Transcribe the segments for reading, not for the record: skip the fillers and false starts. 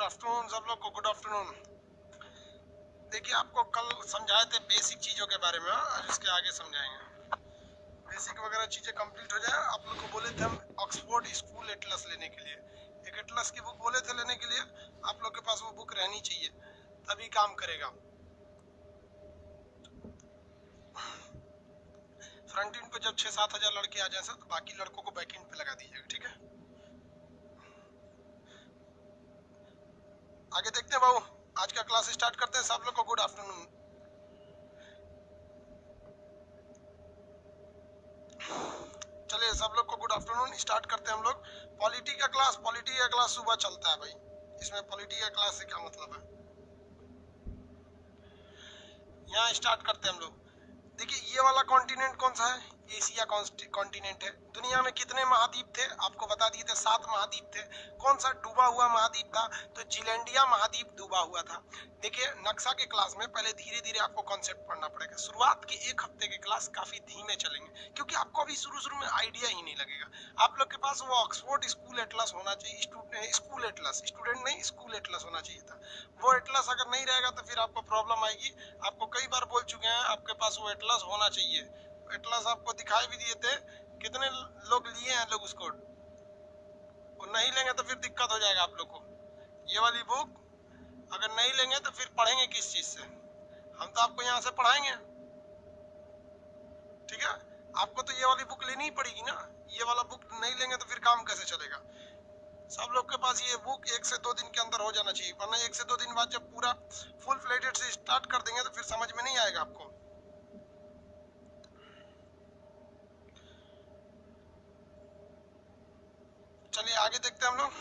Afternoon सब लोग को, गुड आफ्टरनून। देखिए आपको कल समझाए थे बेसिक चीज़ों के बारे में, आज इसके आगे समझाएंगे। बेसिक वगैरह चीज़ें कंप्लीट हो जाए। आप लोग को बोले थे हम ऑक्सफोर्ड स्कूल एटलस लेने के लिए, एक एटलस की बुक बोले थे लेने के लिए। आप लोग के पास वो बुक रहनी चाहिए, तभी काम करेगा। फ्रंट एंड पे जब 6-7 हजार लड़के आ जाए सर, तो बाकी लड़कों को बैक एंड पे लगा दीजिएगा, ठीक है। आगे देखते हैं बाबू, आज का क्लास स्टार्ट करते हैं। सब लोग को गुड आफ्टरनून। चलिए सब लोग को गुड आफ्टरनून। स्टार्ट करते हैं हम लोग पॉलिटी का क्लास। पॉलिटी का क्लास सुबह चलता है भाई। इसमें पॉलिटी का क्लास से क्या मतलब है, यहाँ स्टार्ट करते हैं हम लोग। देखिए ये वाला कॉन्टिनेंट कौन सा है, एशिया कॉन्टिनेंट है। दुनिया में कितने महाद्वीप थे, आपको बता दिए थे 7 महाद्वीप थे। कौन सा डूबा हुआ महाद्वीप था, तो जिलैंडिया महाद्वीप डूबा हुआ था। देखिए नक्शा के क्लास में पहले धीरे धीरे आपको कॉन्सेप्ट पढ़ना पड़ेगा। शुरुआत के 1 हफ्ते के क्लास काफी धीमे चलेंगे, क्योंकि आपको अभी शुरू में आइडिया ही नहीं लगेगा। आप लोग के पास वो ऑक्सफोर्ड स्कूल एटलस होना चाहिए, स्कूल एटलस, स्टूडेंट नहीं, स्कूल एटलस होना चाहिए था। वो एटलस अगर नहीं रहेगा तो फिर आपको प्रॉब्लम आएगी। आपको कई बार बोल चुके हैं आपके पास वो एटलस होना चाहिए। एटलस आपको दिखाई भी दिए थे, कितने लोग लिए हैं लोग उसको। और नहीं लेंगे तो फिर दिक्कत हो जाएगा आप लोग को। ये वाली बुक अगर नहीं लेंगे तो फिर पढ़ेंगे किस चीज से, हम तो आपको यहाँ से पढ़ाएंगे, ठीक है। आपको तो ये वाली बुक लेनी ही पड़ेगी ना, ये वाला बुक नहीं लेंगे तो फिर काम कैसे चलेगा। सब लोग के पास ये बुक 1 से 2 दिन के अंदर हो जाना चाहिए, वरना 1 से 2 दिन बाद जब पूरा फुल फ्लेडेड से स्टार्ट कर देंगे तो फिर समझ में नहीं आएगा आपको। चलिए आगे देखते हैं हम लोग।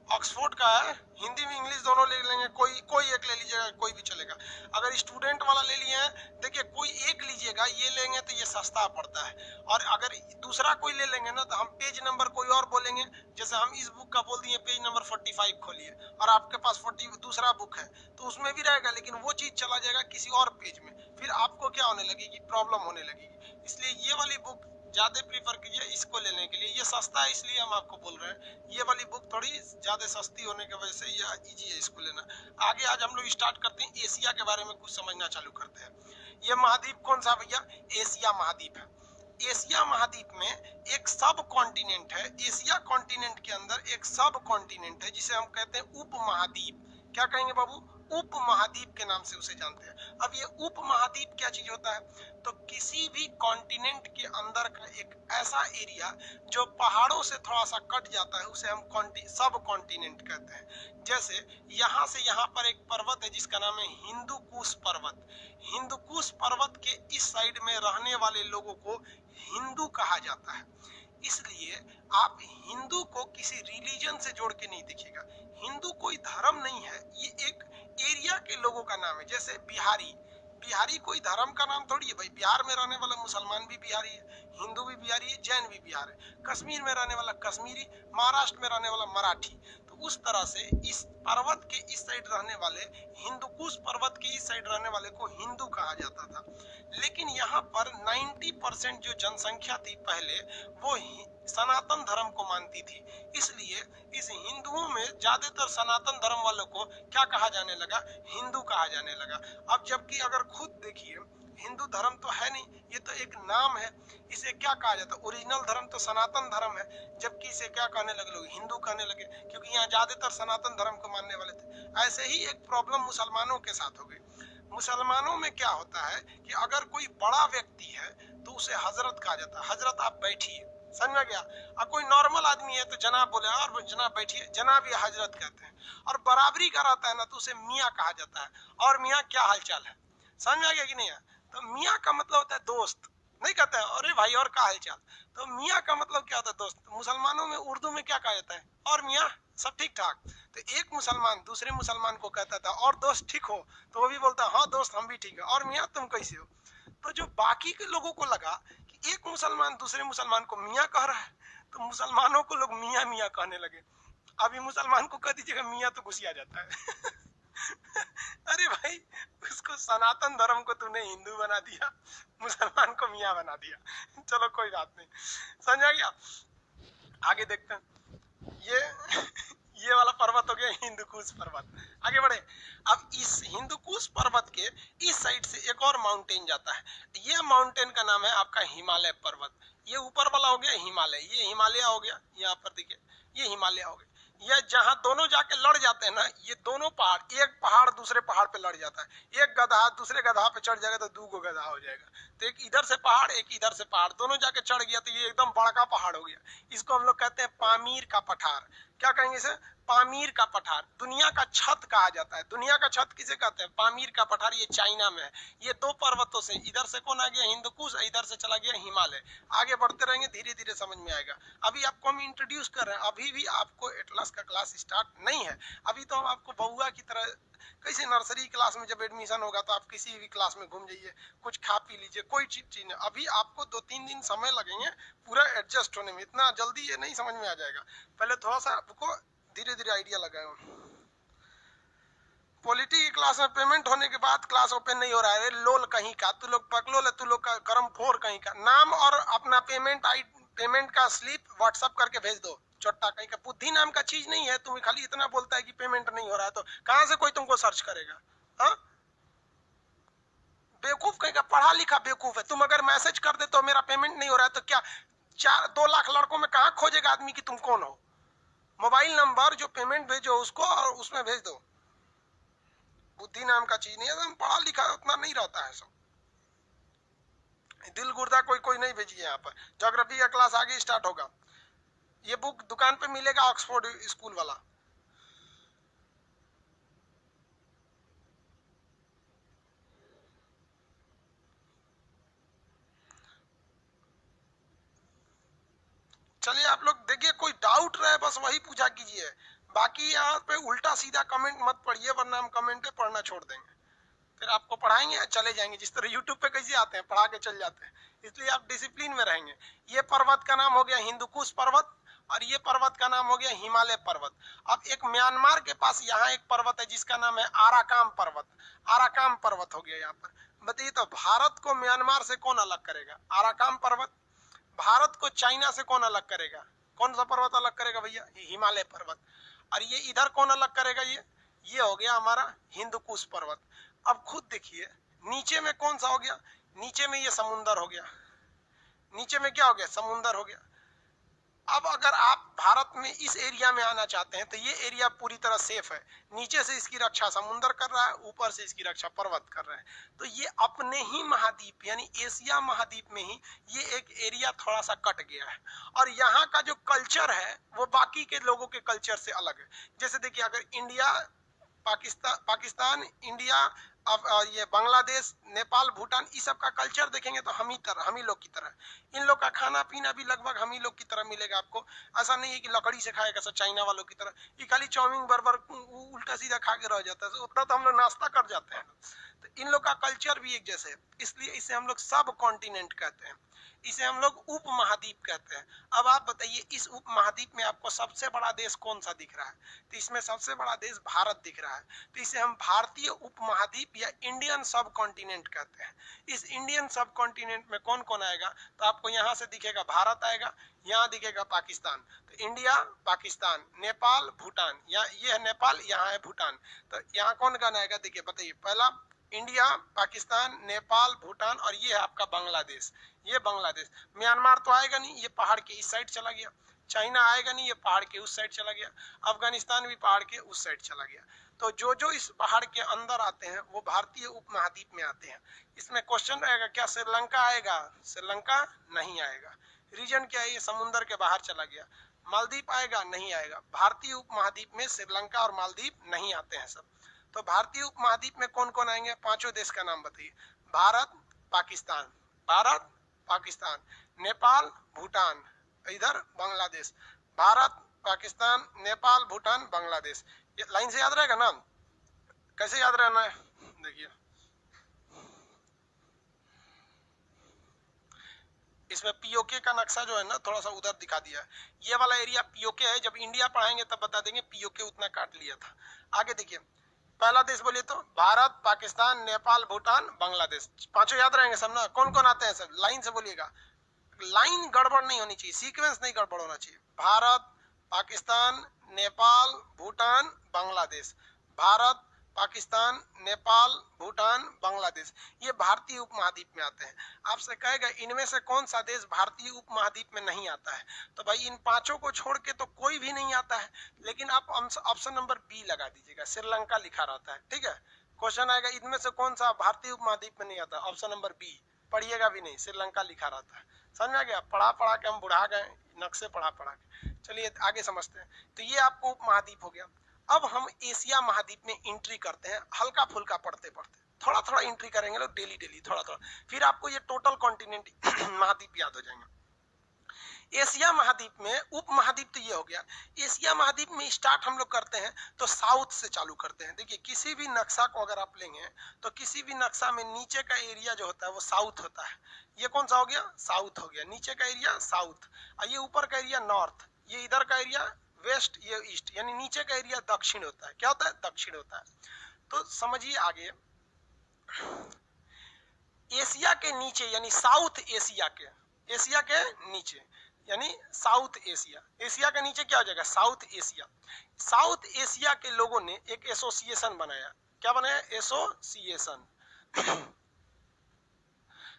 ऑक्सफोर्ड का है, हिंदी में इंग्लिश दोनों ले लेंगे, कोई एक ले लीजिएगा, कोई भी चलेगा। अगर स्टूडेंट वाला ले लिए हैं, देखिए कोई एक लीजिएगा, ये लेंगे तो ये सस्ता पड़ता है। और अगर दूसरा कोई ले लेंगे ना, तो हम पेज नंबर कोई और बोलेंगे। जैसे हम इस बुक का बोल दिए पेज नंबर 45 खोलिए, और आपके पास 40 दूसरा बुक है तो उसमें भी रहेगा, लेकिन वो चीज चला जाएगा किसी और पेज में, फिर आपको क्या होने लगेगी, प्रॉब्लम होने लगेगी। इसलिए ये वाली बुक ज्यादा प्रीफर कीजिए इसको लेने के लिए। ये सस्ता है इसलिए हम आपको बोल रहे हैं। ये वाली बुक थोड़ी ज्यादा सस्ती होने की वजह से ये इजी है इसको लेना। आगे आज हम लोग स्टार्ट करते हैं, एशिया के बारे में कुछ समझना चालू करते हैं। ये महाद्वीप कौन सा भैया, एशिया महाद्वीप है। एशिया महाद्वीप में एक सब कॉन्टिनेंट है। एशिया कॉन्टिनेंट के अंदर एक सब कॉन्टिनेंट है जिसे हम कहते हैं उप महाद्वीप। क्या कहेंगे बाबू, उप महाद्वीप के नाम से उसे जानते हैं। अब ये उप महाद्वीप क्या चीज होता है, तो किसी भी कॉन्टिनेंट के अंदर का एक ऐसा एरिया जो पहाड़ों से थोड़ा सा कट जाता है, उसे हम सब कॉन्टिनेंट कहते हैं। जैसे यहाँ से यहाँ पर एक पर्वत है जिसका नाम है हिंदू कुश पर्वत। हिंदू कुश पर्वत के इस साइड में रहने वाले लोगों को हिंदू कहा जाता है। इसलिए आप हिंदू को किसी रिलीजन से जोड़ के नहीं देखिएगा। हिंदू कोई धर्म नहीं है, ये एक एरिया के लोगों का नाम है। जैसे बिहारी, बिहारी कोई धर्म का नाम थोड़ी है भाई। बिहार में रहने वाला मुसलमान भी बिहारी है, हिंदू भी बिहारी है, जैन भी बिहार है। कश्मीर में रहने वाला कश्मीरी, महाराष्ट्र में रहने वाला मराठी। तो उस तरह से इस पर्वत के इस साइड रहने वाले, हिंदुकुश पर्वत के इस साइड रहने वाले को हिंदू कहा जाता था। लेकिन यहाँ पर 90% जो जनसंख्या थी पहले, वो सनातन धर्म को मानती थी। इसलिए इस हिंदुओं में ज्यादातर सनातन धर्म वालों को क्या कहा जाने लगा, हिंदू कहा जाने लगा। अब जबकि अगर खुद देखिए, हिंदू धर्म तो है नहीं, ये तो एक नाम है। इसे क्या कहा जाता है, ओरिजिनल धर्म तो सनातन धर्म है, जबकि इसे क्या कहने लगे लोग, हिंदू कहने लगे, क्योंकि यहाँ ज्यादातर सनातन धर्म को मानने वाले थे। ऐसे ही एक प्रॉब्लम मुसलमानों के साथ हो गई। मुसलमानों में क्या होता है कि अगर कोई बड़ा व्यक्ति है तो उसे हजरत कहा जाता है। हजरत आप बैठिए, समझ में गया। अब कोई नॉर्मल आदमी है तो जनाब बोले, और जनाब बैठिए, जनाब ये हजरत कहते हैं। और बराबरी का रहता है ना, तो उसे मियाँ कहा जाता है। और मियाँ क्या हालचाल है, समझ में आ गया कि नहीं है। तो मियाँ का मतलब होता है दोस्त, नहीं कहते हैं अरे भाई और क्या हालचाल। तो मियाँ का मतलब क्या होता है, दोस्त। मुसलमानों में उर्दू में क्या कहा जाता है, और मियाँ सब ठीक ठाक। तो एक मुसलमान दूसरे मुसलमान को कहता था और दोस्त ठीक हो, तो वो भी बोलता हाँ दोस्त हम भी ठीक है, और मियाँ तुम कैसे हो। तो जो बाकी के लोगों को लगा कि एक मुसलमान दूसरे मुसलमान को मियाँ कह रहा है, तो मुसलमानों को लोग मियाँ मियाँ कहने लगे। अभी मुसलमान को कह दीजिएगा मियाँ तो गुस्सा जाता है अरे भाई, उसको सनातन धर्म को तूने हिंदू बना दिया, मुसलमान को मियाँ बना दिया। चलो कोई बात नहीं, समझ आ गया। आगे देखते हैं। ये ये वाला पर्वत हो गया हिंदुकुश पर्वत। आगे बढ़े, अब इस हिंदुकुश पर्वत के इस साइड से एक और माउंटेन जाता है, ये माउंटेन का नाम है आपका हिमालय पर्वत। ये ऊपर वाला हो गया हिमालय, ये हिमालय हो गया, यहाँ पर देखिए ये हिमालय हो गया। ये जहां दोनों जाके लड़ जाते हैं ना, ये दोनों पहाड़, एक पहाड़ दूसरे पहाड़ पे लड़ जाता है, एक गधा दूसरे गधा पे चढ़ जाएगा तो दो गो गधा हो जाएगा। तो एक इधर से पहाड़ एक इधर से पहाड़, दोनों जाके चढ़ गया तो ये एकदम बड़का पहाड़ हो गया। इसको हम लोग कहते हैं पामीर का पठार। क्या कहेंगे इसे? पामीर का पठार। दुनिया का छत कहा जाता है। दुनिया का छत किसे कहते हैं? पामीर का पठार। ये चाइना में है। ये दो पर्वतों से, इधर से कौन आ गया? हिंदुकुश, इधर से चला गया हिमालय। आगे बढ़ते रहेंगे, धीरे धीरे समझ में आएगा। अभी आपको हम इंट्रोड्यूस कर रहे हैं, अभी भी आपको एटलस का क्लास स्टार्ट नहीं है। अभी तो हम आपको बउआ की तरह, कैसे नर्सरी क्लास में जब एडमिशन होगा तो आप किसी भी क्लास में घूम जाइए, कुछ खा पी लीजिए, कोई चीज नहीं। अभी आपको 2-3 दिन समय लगेंगे पूरा एडजस्ट होने में, इतना जल्दी ये नहीं समझ में आ जाएगा। पहले थोड़ा सा आपको धीरे धीरे आइडिया लगाएगा। पॉलिटी की क्लास में पेमेंट होने के बाद क्लास ओपन नहीं हो रहा है। लोल कहीं का, तू लोग पकलोल है, तू लोग का करम फोर कहीं का। नाम और अपना पेमेंट का स्लिप व्हाट्सएप करके भेज दो। चोट्टा कहीं का, बुद्धि नाम का चीज नहीं है। तुम खाली इतना बोलता है कि पेमेंट नहीं हो रहा है, तो कहां से कोई तुमको सर्च करेगा? हाँ, बेवकूफ कहीं का, पढ़ा लिखा बेवकूफ है। तुम अगर मैसेज कर दे तो मेरा पेमेंट नहीं हो रहा है, तो क्या 2 लाख लड़कों में कहां खोजेगा आदमी कि तुम कौन हो? मोबाइल नंबर जो पेमेंट भेजो उसको और उसमें भेज दो। बुद्धि नाम का चीज नहीं है। हम पढ़ा लिखा उतना नहीं रहता है सब। दिल गुर्दा कोई कोई नहीं भेजिए यहाँ पर। ज्योग्राफी का क्लास आगे स्टार्ट होगा। ये बुक दुकान पे मिलेगा, ऑक्सफोर्ड स्कूल वाला। चलिए आप लोग देखिए, कोई डाउट रहे बस वही पूछा कीजिए। बाकी यहाँ पे उल्टा सीधा कमेंट मत पढ़िए, वरना हम कमेंट पढ़ना छोड़ देंगे। फिर आपको पढ़ाएंगे चले जाएंगे, जिस तरह यूट्यूब पे कैसे आते हैं पढ़ा के चल जाते हैं। इसलिए आप डिसिप्लिन में रहेंगे। ये पर्वत का नाम हो गया हिंदुकुश पर्वत, और ये पर्वत का नाम हो गया हिमालय पर्वत। अब एक म्यांमार के पास यहाँ एक पर्वत है जिसका नाम है आराकाम पर्वत। आराकाम पर्वत हो गया यहाँ पर। बताइए तो भारत को म्यांमार से कौन अलग करेगा? आराकाम पर्वत। भारत को चाइना से कौन अलग करेगा? कौन सा पर्वत अलग करेगा भैया? हिमालय पर्वत। और ये इधर कौन अलग करेगा? ये हो गया हमारा हिंदुकुश पर्वत। अब खुद देखिए, नीचे में कौन सा हो गया? नीचे में ये समुंदर हो गया। नीचे में क्या हो गया? समुंदर हो गया। अब अगर आप भारत में इस एरिया में आना चाहते हैं तो ये एरिया पूरी तरह सेफ है। नीचे से इसकी रक्षा समुंदर कर रहा है, ऊपर से इसकी रक्षा पर्वत कर रहा है। तो ये अपने ही महाद्वीप यानी एशिया महाद्वीप में ही ये एक एरिया थोड़ा सा कट गया है। और यहाँ का जो कल्चर है वो बाकी के लोगों के कल्चर से अलग है। जैसे देखिए, अगर इंडिया पाकिस्तान इंडिया, अब ये बांग्लादेश, नेपाल, भूटान, इस सब का कल्चर देखेंगे तो हम ही लोग की तरह। इन लोग का खाना पीना भी लगभग हम ही लोग की तरह मिलेगा आपको। ऐसा नहीं है कि लकड़ी से खाएगा सब चाइना वालों की तरह। ये खाली चाउमीन बर्गर उल्टा सीधा खा के रह जाता है, उतना तो हम लोग नाश्ता कर जाते हैं। तो इन लोग का कल्चर भी एक जैसे है, इसलिए इसे हम लोग सब कॉन्टिनेंट कहते हैं। इसे हम लोग उप महाद्वीप कहते हैं। अब आप बताइए, इस उप महाद्वीप में आपको सबसे बड़ा देश कौन सा दिख रहा है? तो इसमें सबसे बड़ा देश भारत दिख रहा है। तो इसे हम भारतीय उप महाद्वीप या इंडियन सब कॉन्टिनेंट कहते हैं। इस इंडियन सब कॉन्टिनेंट में कौन कौन आएगा? तो आपको यहाँ से दिखेगा भारत आएगा, यहाँ दिखेगा पाकिस्तान। तो इंडिया, पाकिस्तान, नेपाल, भूटान, या ये है नेपाल, यहाँ है भूटान। तो यहाँ कौन कौन आएगा? देखिए बताइए, पहला इंडिया, पाकिस्तान, नेपाल, भूटान, और ये है आपका बांग्लादेश। ये बांग्लादेश। म्यांमार तो आएगा नहीं, ये पहाड़ के इस साइड चला गया। चाइना आएगा नहीं, ये पहाड़ के उस साइड चला गया। अफगानिस्तान भी पहाड़ के उस साइड चला गया। तो जो जो इस पहाड़ के अंदर आते हैं वो भारतीय उपमहाद्वीप में आते हैं। इसमें क्वेश्चन रहेगा, क्या श्रीलंका आएगा? श्रीलंका नहीं आएगा। रीजन क्या है? ये समुद्र के बाहर चला गया। मालदीव आएगा? नहीं आएगा। भारतीय उपमहाद्वीप में श्रीलंका और मालदीव नहीं आते हैं सब। तो भारतीय उपमहाद्वीप में कौन कौन आएंगे? पांचों देश का नाम बताइए। भारत, पाकिस्तान, भारत, पाकिस्तान, नेपाल, भूटान, इधर बांग्लादेश। भारत, पाकिस्तान, नेपाल, भूटान, बांग्लादेश। ये लाइन से याद रहेगा नाम? कैसे याद रहना है? देखिए, इसमें पीओके का नक्शा जो है ना, थोड़ा सा उधर दिखा दिया है। ये वाला एरिया पीओके है। जब इंडिया पढ़ाएंगे तब बता देंगे पीओके उतना काट लिया था। आगे देखिए, पहला देश बोलिए तो भारत, पाकिस्तान, नेपाल, भूटान, बांग्लादेश। पांचों याद रहेंगे सब ना? कौन कौन आते हैं सब? लाइन से बोलिएगा, लाइन गड़बड़ नहीं होनी चाहिए, सीक्वेंस नहीं गड़बड़ होना चाहिए। भारत, पाकिस्तान, नेपाल, भूटान, बांग्लादेश। भारत, पाकिस्तान, नेपाल, भूटान, बांग्लादेश, ये भारतीय उपमहाद्वीप में आते हैं। आपसे कहेगा इनमें से कौन सा देश भारतीय उपमहाद्वीप में नहीं आता है, तो भाई इन पांचों को छोड़ के तो कोई भी नहीं आता है। लेकिन आप ऑप्शन नंबर बी लगा दीजिएगा, श्रीलंका लिखा रहता है, ठीक है। क्वेश्चन आएगा इनमें से कौन सा भारतीय उपमहाद्वीप में नहीं आता, ऑप्शन नंबर बी, पढ़िएगा भी नहीं, श्रीलंका लिखा रहता है। समझ में आ गया? पढ़ा पढ़ा के हम बुढ़ा गए, नक्शे पढ़ा पढ़ा के। चलिए आगे समझते हैं। तो ये आपको उपमहाद्वीप हो गया। अब हम एशिया महाद्वीप में एंट्री करते हैं, हल्का फुल्का पढ़ते पढ़ते, थोड़ा थोड़ा एंट्री करेंगे लोग, डेली डेली थोड़ा थोड़ा, फिर आपको ये टोटल कॉन्टिनेंट महाद्वीप याद हो जाएंगे। एशिया महाद्वीप में उपमहाद्वीप तो ये हो गया। एशिया महाद्वीप में स्टार्ट हम लोग करते हैं तो साउथ से चालू करते हैं। देखिए किसी भी नक्शा को अगर आप लेंगे तो किसी भी नक्शा में नीचे का एरिया जो होता है वो साउथ होता है। ये कौन सा हो गया? साउथ हो गया। नीचे का एरिया साउथ, और ये ऊपर का एरिया नॉर्थ, ये इधर का एरिया वेस्ट, ये ईस्ट, यानी नीचे का एरिया दक्षिण होता है। क्या होता है? दक्षिण होता है। तो समझिए आगे, एशिया के नीचे यानी साउथ एशिया के, एशिया के नीचे यानी साउथ एशिया, एशिया के नीचे क्या हो जाएगा? South Asia. साउथ एशिया के लोगों ने एक एसोसिएशन बनाया। क्या बनाया? एसोसिएशन।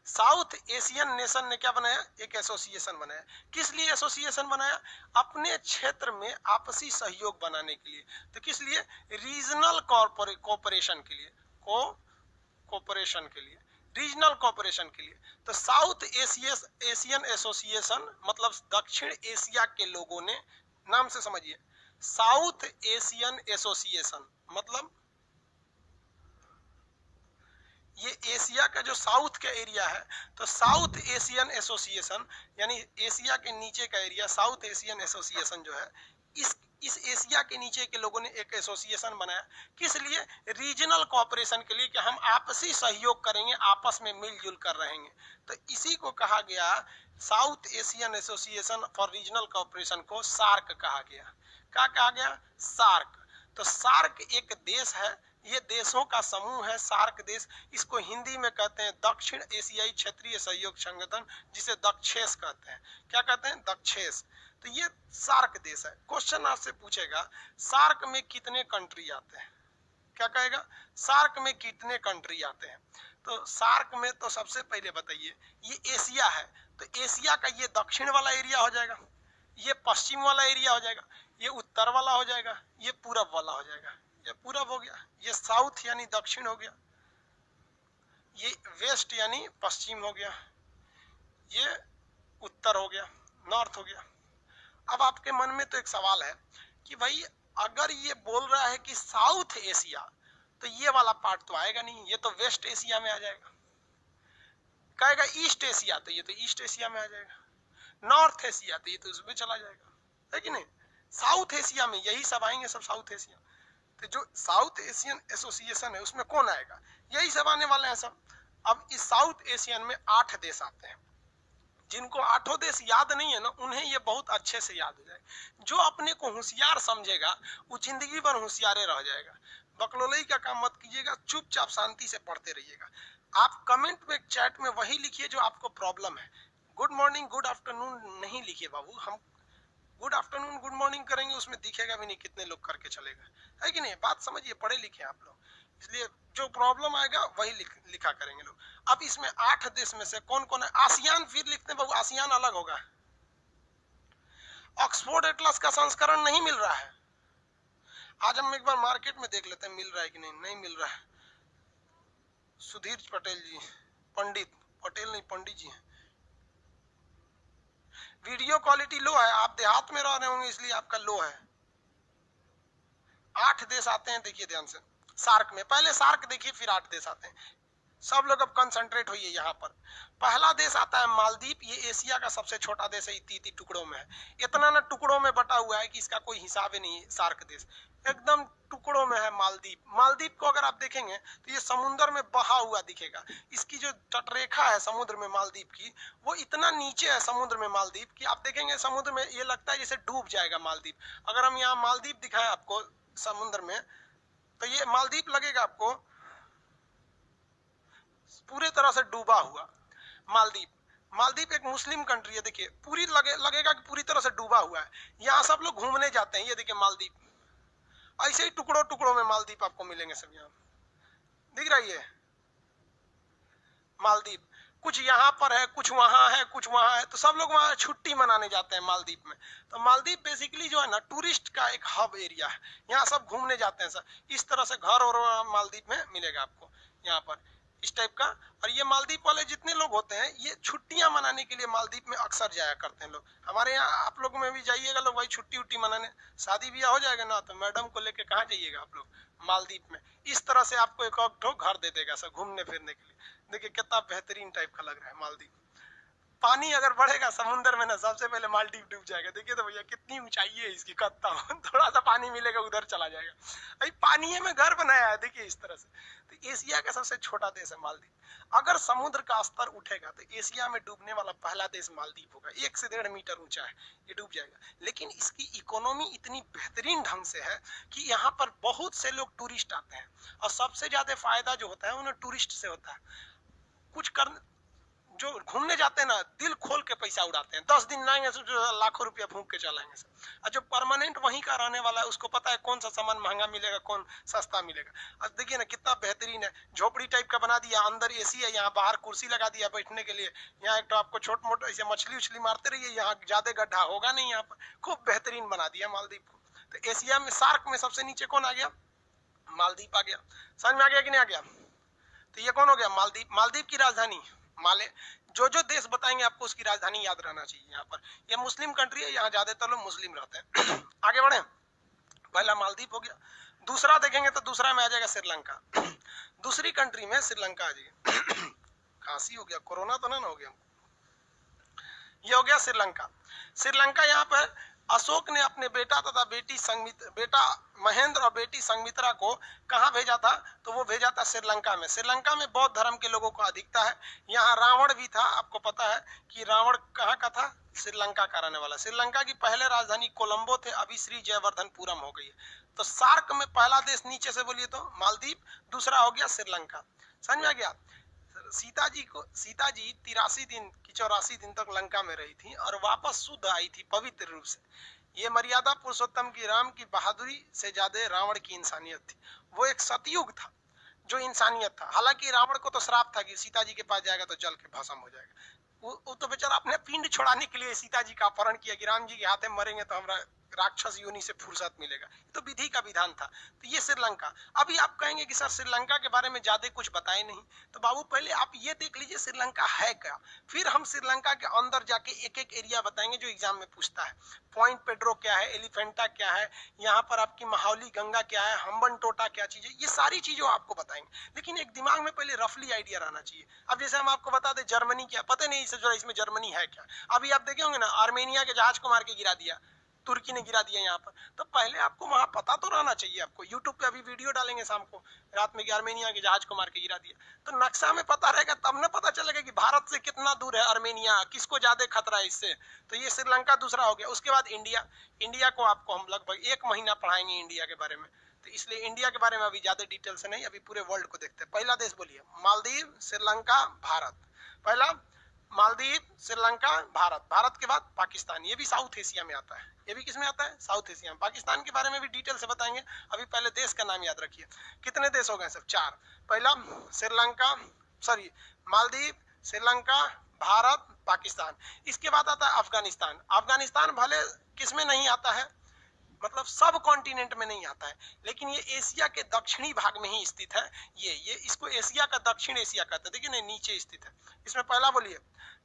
साउथ एशियन नेशन ने क्या बनाया? एक एसोसिएशन बनाया। किस लिए एसोसिएशन बनाया? अपने क्षेत्र में आपसी सहयोग बनाने के लिए। तो किस लिए? रीजनल कोऑपरेशन के लिए, कोऑपरेशन के लिए, रीजनल कोऑपरेशन के लिए। तो साउथ एशियन एसोसिएशन मतलब दक्षिण एशिया के लोगों ने, नाम से समझिए, साउथ एशियन एसोसिएशन मतलब ये एशिया का जो साउथ का एरिया है, तो साउथ एशियन एसोसिएशन यानी एशिया के नीचे का एरिया, साउथ एशियन एसोसिएशन जो है, इस एशिया के नीचे के लोगों ने एक एसोसिएशन बनाया। किस लिए? रीजनल कोऑपरेशन के लिए, कि हम आपसी सहयोग करेंगे, आपस में मिलजुल कर रहेंगे। तो इसी को कहा गया, south Asian association for regional cooperation को सार्क कहा गया। क्या कहा गया? सार्क। तो सार्क एक देश है, ये देशों का समूह है, सार्क देश। इसको हिंदी में कहते हैं दक्षिण एशियाई क्षेत्रीय सहयोग संगठन, जिसे दक्षेस कहते हैं। क्या कहते हैं? दक्षेस। तो ये सार्क देश है। क्वेश्चन आपसे पूछेगा सार्क में कितने कंट्री आते हैं? क्या कहेगा? सार्क में कितने कंट्री आते हैं? तो सार्क में तो सबसे पहले बताइए, ये एशिया है, तो एशिया का ये दक्षिण वाला एरिया हो जाएगा, ये पश्चिम वाला एरिया हो जाएगा, ये उत्तर वाला हो जाएगा, ये पूरब वाला हो जाएगा। ये पूरब हो गया, ये साउथ यानी दक्षिण हो गया, ये वेस्ट यानी पश्चिम हो गया, ये उत्तर हो गया, नॉर्थ हो गया। अब आपके मन में तो एक सवाल है कि भाई अगर ये बोल रहा है कि साउथ एशिया, तो ये वाला पार्ट तो आएगा नहीं, ये तो वेस्ट एशिया में आ जाएगा। कहेगा ईस्ट एशिया, तो ये तो ईस्ट एशिया में आ जाएगा। नॉर्थ एशिया, तो ये तो उसमें चला जाएगा, है कि नहीं? साउथ एशिया में यही सब आएंगे, सब साउथ एशिया। तो जो साउथ एशियन एसोसिएशन है उसमें कौन आएगा? यही सब आने वाले हैं सब। अब इस साउथ एशियन में 8 देश आते हैं। जिनको 8 देश याद नहीं है ना, उन्हें ये बहुत अच्छे से याद हो जाए। जो अपने को होशियार समझेगा वो जिंदगी भर होशियारे रह जाएगा। बकलोलई का काम मत कीजिएगा, चुपचाप शांति से पढ़ते रहिएगा। आप कमेंट में, चैट में वही लिखिए जो आपको प्रॉब्लम है। गुड मॉर्निंग, गुड आफ्टरनून नहीं लिखिए बाबू। हम गुड आफ्टरनून, गुड मॉर्निंग करेंगे, उसमें दिखेगा भी नहीं कितने लोग करके चलेगा, है कि नहीं? बात समझिए, पढ़े लिखे आप लोग, इसलिए जो प्रॉब्लम आएगा वही लिखा करेंगे लोग। अब इसमें 8 देश में से कौन कौन है? आसियान फिर लिखते हैं बाबू, आसियान अलग होगा। ऑक्सफोर्ड एटलस का संस्करण नहीं मिल रहा है। आज हम एक बार मार्केट में देख लेते हैं मिल रहा है कि नहीं। नहीं मिल रहा है। सुधीर पटेल जी, पंडित पटेल नहीं, पंडित जी हैं। वीडियो क्वालिटी लो है, आप देहात में रह रहे होंगे इसलिए आपका लो है। 8 देश आते हैं, देखिए ध्यान से। सार्क में पहले सार्क देखिए, फिर 8 देश आते हैं। सब लोग अब कंसंट्रेट होइए यहाँ पर। पहला देश आता है मालदीव। ये एशिया का सबसे छोटा देश है, इतनी टुकड़ों में है। इतना ना टुकड़ों में बटा हुआ है कि इसका कोई हिसाब ही नहीं है। सार्क देश एकदम टुकड़ों में है। मालदीव, मालदीव को अगर आप देखेंगे तो ये समुद्र में बहा हुआ दिखेगा। इसकी जो तटरेखा है समुद्र में मालदीव की, वो इतना नीचे है समुद्र में मालदीव की, आप देखेंगे समुद्र में ये लगता है जैसे डूब जाएगा मालदीव। अगर हम यहाँ मालदीव दिखाएं आपको समुद्र में, तो ये मालदीव लगेगा आपको पूरे तरह से डूबा हुआ। मालदीव, मालदीव एक मुस्लिम कंट्री है, देखिए पूरी लगेगा कि पूरी तरह से डूबा हुआ है। यहाँ सब लोग घूमने जाते हैं। ये देखिए मालदीव, ऐसे ही टुकड़ों टुकड़ों में मालदीव आपको मिलेंगे सब। यहाँ दिख रही है मालदीव, कुछ यहाँ पर है, कुछ वहां है, कुछ वहां है, तो सब लोग वहां छुट्टी मनाने जाते हैं मालदीव में। तो मालदीव बेसिकली जो है ना टूरिस्ट का एक हब एरिया है, यहाँ सब घूमने जाते हैं सर। इस तरह से घर और मालदीव में मिलेगा आपको यहाँ पर इस टाइप का। और ये मालदीव वाले जितने लोग होते हैं ये छुट्टियां मनाने के लिए मालदीव में अक्सर जाया करते हैं लोग। हमारे यहाँ आप लोग में भी जाइएगा लोग भाई छुट्टी उट्टी मनाने, शादी ब्याह हो जाएगा ना तो मैडम को लेके कहाँ जाइएगा आप लोग, मालदीव में। इस तरह से आपको एक घर दे देगा सर घूमने फिरने के लिए। देखिए कितना बेहतरीन टाइप का लग रहा है मालदीव। पानी अगर बढ़ेगा समुद्र में ना सबसे पहले मालदीव डूब जाएगा। देखिए तो भैया कितनी ऊंचाई है इसकी, कत्ता थोड़ा सा पानी मिलेगा उधर चला जाएगा। भाई पानी में घर बनाया है देखिए इस तरह से। तो एशिया का सबसे छोटा देश है मालदीव। अगर समुद्र का स्तर उठेगा तो एशिया में डूबने वाला पहला देश मालदीव होगा। 1 से 1.5 मीटर ऊंचा है, ये डूब जाएगा। लेकिन इसकी इकोनॉमी इतनी बेहतरीन ढंग से है कि यहाँ पर बहुत से लोग टूरिस्ट आते हैं और सबसे ज्यादा फायदा जो होता है उन्हें टूरिस्ट से होता है। कुछ कर जो घूमने जाते हैं ना दिल खोल के पैसा उड़ाते हैं। 10 दिन लाएंगे तो लाखों रुपया फूंक के चलाएंगे सर। और जो परमानेंट वहीं का रहने वाला है उसको पता है कौन सा सामान महंगा मिलेगा कौन सस्ता मिलेगा। अब देखिए ना कितना बेहतरीन है, झोपड़ी टाइप का बना दिया, अंदर एसी है, यहाँ बाहर कुर्सी लगा दिया बैठने के लिए। यहाँ एक तो आपको छोट मोट ऐसे मछली उछली मारते रहिए, यहाँ ज्यादा गड्ढा होगा नहीं। यहाँ पर खूब बेहतरीन बना दिया मालदीव को। तो एशिया में सार्क में सबसे नीचे कौन आ गया, मालदीव आ गया। समझ में आ गया कि नहीं आ गया। तो ये कौन हो गया, मालदीव। मालदीव की राजधानी माले। जो जो देश बताएंगे आपको उसकी राजधानी याद रहना चाहिए। यहाँ पर ये मुस्लिम कंट्री है, यहाँ ज्यादातर लोग मुस्लिम रहते हैं। आगे बढ़े, पहला मालदीव हो गया। दूसरा देखेंगे तो दूसरा में आ जाएगा श्रीलंका। दूसरी कंट्री में श्रीलंका आ जाएगी। खांसी हो गया, कोरोना तो ना हो गया। ये हो गया श्रीलंका। श्रीलंका यहाँ पर अशोक ने अपने बेटा तथा बेटा महेंद्र और बेटी संघमित्रा को कहाँ भेजा था, तो वो भेजा था श्रीलंका में। श्रीलंका में बौद्ध धर्म के लोगों को अधिकता है। यहाँ रावण भी था, आपको पता है कि रावण कहाँ का था, श्रीलंका का रहने वाला। श्रीलंका की पहले राजधानी कोलंबो थे, अभी श्री जयवर्धनपुरम हो गई है। तो सार्क में पहला देश नीचे से बोलिए तो मालदीव, दूसरा हो गया श्रीलंका। समझ में आ गया। सीता जी 83 दिन की 84 दिन तक लंका में रही थी और वापस शुद्ध आई थी पवित्र रूप से। ये मर्यादा पुरुषोत्तम की राम की बहादुरी से ज्यादा रावण की इंसानियत थी। वो एक सतयुग था जो इंसानियत था। हालांकि रावण को तो श्राप था कि सीता जी के पास जाएगा तो जल के भस्म हो जाएगा। वो तो बेचारा अपने पिंड छोड़ाने के लिए सीता जी का अपहरण किया कि राम जी के हाथे मरेंगे तो हमरा राक्षस योनि से फुर्सत मिलेगा। तो विधि का विधान था। तो ये श्रीलंका। अभी आप कहेंगे कि सर श्रीलंका के बारे में ज्यादा कुछ बताए नहीं, तो बाबू पहले आप ये देख लीजिए श्रीलंका है क्या, फिर हम श्रीलंका के अंदर जाके एक एक एरिया बताएंगे जो एग्जाम में पूछता है। पॉइंट पेड्रो क्या है, एलिफेंटा क्या है, यहाँ पर आपकी महावली गंगा क्या है, हम्बन टोटा क्या चीज है, ये सारी चीजों आपको बताएंगे। लेकिन एक दिमाग में पहले रफली आइडिया रहना चाहिए। अब जैसे हम आपको बता दें जर्मनी क्या, पता नहीं इसमें जर्मनी है क्या। अभी आप देखे होंगे ना आर्मेनिया के जहाज को मार के गिरा दिया, तुर्की ने गिरा दिया यहाँ पर। तो पहले आपको वहां पता तो रहना चाहिए। आपको यूट्यूब पे अभी वीडियो डालेंगे शाम को रात में कि आर्मेनिया के जहाज को मार के गिरा दिया, तो नक्शा में पता रहेगा, तब ना पता चलेगा कि भारत से कितना दूर है आर्मेनिया, किसको ज्यादा खतरा है इससे। तो ये श्रीलंका दूसरा हो गया। उसके बाद इंडिया को आपको हम लगभग 1 महीना पढ़ाएंगे इंडिया के बारे में। तो इसलिए इंडिया के बारे में अभी ज्यादा डिटेल से नहीं, अभी पूरे वर्ल्ड को देखते हैं। पहला देश बोलिए, मालदीव, श्रीलंका, भारत। पहला मालदीव, श्रीलंका, भारत। भारत के बाद पाकिस्तान, ये भी साउथ एशिया में आता है। ये भी किसमें आता है, साउथ एशिया में। पाकिस्तान के बारे में भी डिटेल से बताएंगे। अभी पहले देश का नाम याद रखिए। कितने देश हो गए सब, 4। पहला मालदीव, श्रीलंका, भारत, पाकिस्तान। इसके बाद आता है अफगानिस्तान। अफगानिस्तान भले किसमें नहीं आता है, मतलब सब कॉन्टिनेंट में नहीं आता है, लेकिन ये एशिया के दक्षिणी भाग में ही स्थित है। ये इसको एशिया का दक्षिण एशिया कहते हैं। देखिए ना नीचे स्थित है। इसमें पहला बोलिए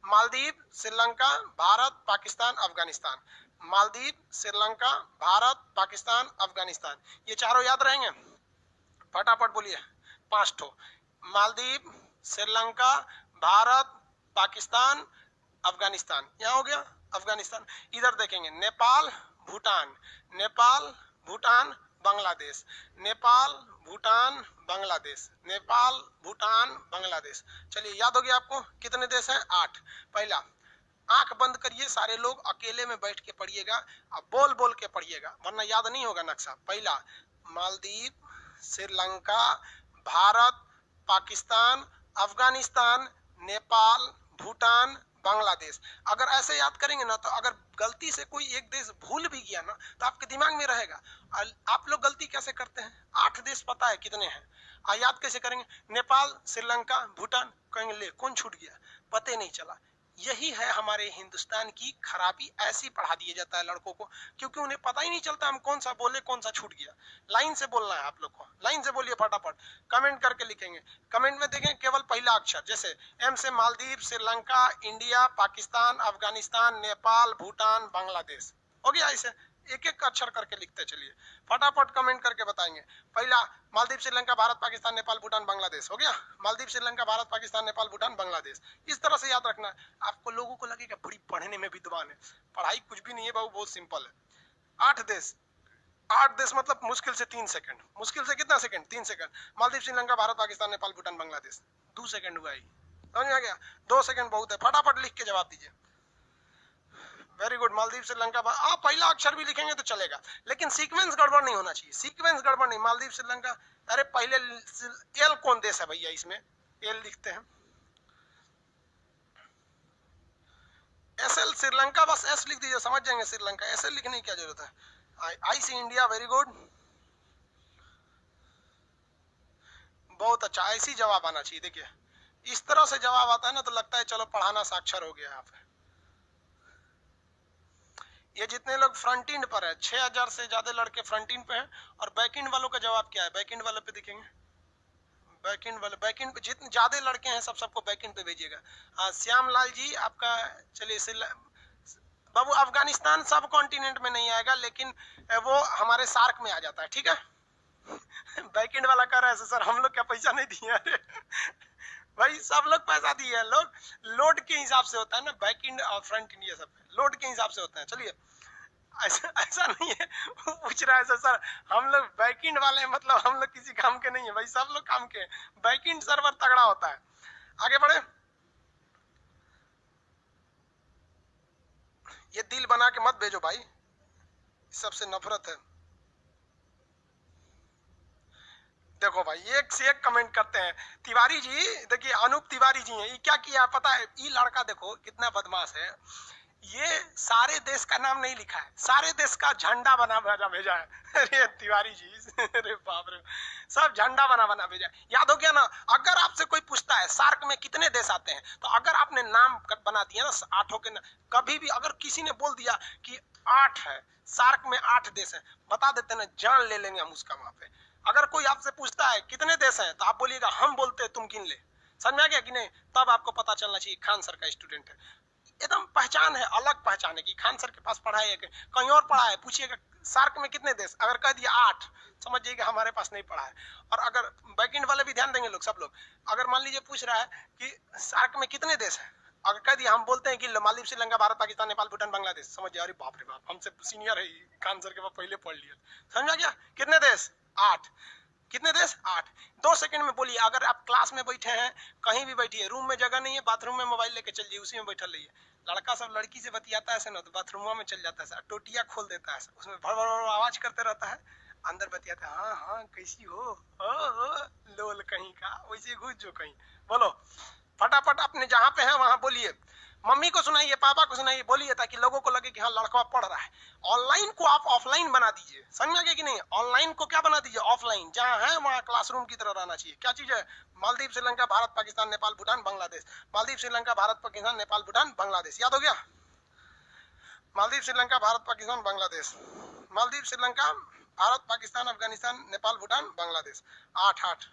मालदीव, श्रीलंका, भारत, पाकिस्तान, अफगानिस्तान। मालदीव, श्रीलंका, भारत, पाकिस्तान, अफगानिस्तान। ये चारों याद रहेंगे, फटाफट बोलिए 5 ठो। मालदीव, श्रीलंका, भारत, पाकिस्तान, अफगानिस्तान। यहाँ हो गया अफगानिस्तान। इधर देखेंगे नेपाल, भूटान, नेपाल, भूटान, बांग्लादेश, नेपाल, भूटान, बांग्लादेश, नेपाल, भूटान, बांग्लादेश। चलिए याद हो गया आपको कितने देश हैं, 8। पहला, आंख बंद करिए सारे लोग, अकेले में बैठ के पढ़िएगा, अब बोल बोल के पढ़िएगा वरना याद नहीं होगा नक्शा। पहला मालदीव, श्रीलंका, भारत, पाकिस्तान, अफगानिस्तान, नेपाल, भूटान, बांग्लादेश। अगर ऐसे याद करेंगे ना तो अगर गलती से कोई एक देश भूल भी गया ना तो आपके दिमाग में रहेगा। आप लोग गलती कैसे करते हैं, 8 देश पता है कितने हैं, याद कैसे करेंगे? नेपाल, श्रीलंका, भूटान, कहेंगे ले कौन छूट गया, पता नहीं चला। यही है हमारे हिंदुस्तान की खराबी, ऐसी पढ़ा दिया जाता है लड़कों को, क्योंकि उन्हें पता ही नहीं चलता हम कौन सा बोले कौन सा छूट गया। लाइन से बोलना है आप लोग को, लाइन से बोलिए फटाफट, कमेंट करके लिखेंगे। कमेंट में देखें केवल पहला अक्षर, जैसे एम से मालदीव, श्रीलंका, इंडिया, पाकिस्तान, अफगानिस्तान, नेपाल, भूटान, बांग्लादेश, हो गया। ऐसे एक एक अक्षर करके लिखते चलिए, फटाफट कमेंट करके बताएंगे। पहला मालदीव, श्रीलंका, भारत, पाकिस्तान, नेपाल, भूटान, बांग्लादेश, हो गया। मालदीव, श्रीलंका, भारत, पाकिस्तान, नेपाल, भूटान, बांग्लादेश, इस तरह से याद रखना है। आपको लोगों को लगेगा बड़ी पढ़ने में विद्वान है, पढ़ाई कुछ भी नहीं है बाबू, बहुत सिंपल है। 8 देश, 8 देश मतलब मुश्किल से 3 सेकंड, मुश्किल से कितना second, 3 second. Maldives, Sri Lanka, Bharat, Pakistan, Nepal, Bhutan, Bangladesh, 2 second हुआ ही, समझ में आ गया? 2 सेकंड बहुत है, फटाफट लिख के जवाब दीजिए। Very good. मालदीव, श्रीलंका, आप पहला अक्षर भी लिखेंगे तो चलेगा, लेकिन सीक्वेंस गड़बड़ नहीं होना चाहिए, सीक्वेंस गड़बड़ नहीं। मालदीव, श्रीलंका, अरे पहले एल कौन देश है भैया, इसमें एल लिखते हैं, एस एल श्रीलंका, बस एस लिख दीजिए, समझ जाएंगे श्रीलंका, एस एल लिखने की क्या जरूरत है। आई से इंडिया, वेरी गुड, बहुत अच्छा, ऐसी जवाब आना चाहिए। देखिए इस तरह से जवाब आता है ना तो लगता है चलो पढ़ाना साक्षर हो गया। यहाँ पे ये जितने लोग फ्रंट एंड पर है, 6000 से ज्यादा लड़के फ्रंट एंड पे हैं, और बैक एंड वालों का जवाब क्या है? बैक एंड वाले पे दिखेंगे, बैक एंड वाले, बैक एंड पे जितने ज्यादा लड़के हैं सबको बैक एंड पे भेजिएगा। श्याम लाल जी आपका, चलिए बाबू, अफगानिस्तान सब कॉन्टिनेंट में नहीं आएगा, लेकिन वो हमारे सार्क में आ जाता है, ठीक है। बैक एंड वाला कह रहा है सर हम लोग क्या पैसा नहीं दिए? अरे भाई सब लोग पैसा दिए हैं, लोग लोड के हिसाब से होता है ना, बैक एंड और फ्रंट एंड, ये सब लोड के हिसाब से होता है। चलिए ऐसा नहीं है, पूछ रहा है सर हम लोग बैक एंड वाले हैं, मतलब हम लोग किसी काम के नहीं है? भाई सब लोग काम के, बैक एंड सर्वर तगड़ा होता है। आगे बढ़े, ये दिल बना के मत भेजो भाई, सबसे नफरत है। देखो भाई एक से एक कमेंट करते हैं। तिवारी जी, देखिए अनूप तिवारी जी हैं, ये क्या किया पता है? ये लड़का देखो कितना बदमाश है, ये सारे देश का नाम नहीं लिखा है, सारे देश का झंडा बना भेजा है। अरे तिवारी जी, अरे बाप रे, सब झंडा बना भेजा। याद हो गया ना? अगर आपसे कोई पूछता है सार्क में कितने देश आते हैं, तो अगर आपने नाम बना दिया ना 8 के, कभी भी अगर किसी ने बोल दिया कि 8 है, सार्क में 8 देश है, बता देते ना, जान ले लेंगे हम उसका वहां पे। अगर कोई आपसे पूछता है कितने देश हैं, तो आप बोलिएगा हम बोलते हैं, तुम गिन ले। समझ में आ गया कि नहीं? तब आपको पता चलना चाहिए खान सर का स्टूडेंट है। एकदम पहचान है, अलग पहचान है कि खान सर के पास पढ़ा है, कहीं और पढ़ा है। पूछिएगा सार्क में कितने देश, अगर कह दिया 8, समझ जाइएगा हमारे पास नहीं पढ़ा है। और अगर बैकएंड वाले भी ध्यान देंगे लोग, सब लोग, अगर मान लीजिए पूछ रहा है कि सार्क में कितने देश है, अगर कह दिया हम बोलते हैं कि मालदीव, श्रीलंका, भारत, पाकिस्तान, नेपाल, भूटान, बांग्लादेश, समझ जाए अरे बाप रे बाप, हमसे सीनियर है, खान सर के पास पहले पढ़ लिया। समझ आ गया? कितने देश? 8। कितने देश? 8। 2 सेकंड में बोलिए। अगर आप क्लास में बैठे हैं, कहीं भी बैठिए, रूम में जगह नहीं है, बाथरूम में मोबाइल लेके चल जाइए, उसी में बैठा रहिए। लड़का सब लड़की से बतियाता है ना, तो बाथरूम में चल जाता है, टोटिया खोल देता है, उसमें भड़ भड़ भड़ आवाज करते रहता है, अंदर बतियाता है, हाँ हाँ कैसी हो, लोल कहीं का, वैसे घुस जो कहीं। बोलो फटाफट, अपने जहाँ पे है वहां बोलिए, मम्मी को सुनाइए, पापा को सुनाइए, बोलिए, ताकि लोगों को लगे कि हाँ लड़का पढ़ रहा है। ऑनलाइन को आप ऑफलाइन बना दीजिए, समझ में आ गया कि नहीं? ऑनलाइन को क्या बना दीजिए? ऑफलाइन। जहाँ है वहाँ क्लासरूम की तरह रहना चाहिए। क्या चीज है? मालदीव, श्रीलंका, भारत, पाकिस्तान, नेपाल, भूटान, बांग्लादेश। मालदीव, श्रीलंका, भारत, पाकिस्तान, नेपाल, भूटान, बांग्लादेश। याद हो गया? मालदीव, श्रीलंका, भारत, पाकिस्तान, बांग्लादेश। मालदीव, श्रीलंका, भारत, पाकिस्तान, अफगानिस्तान, नेपाल, भूटान, बांग्लादेश। 8।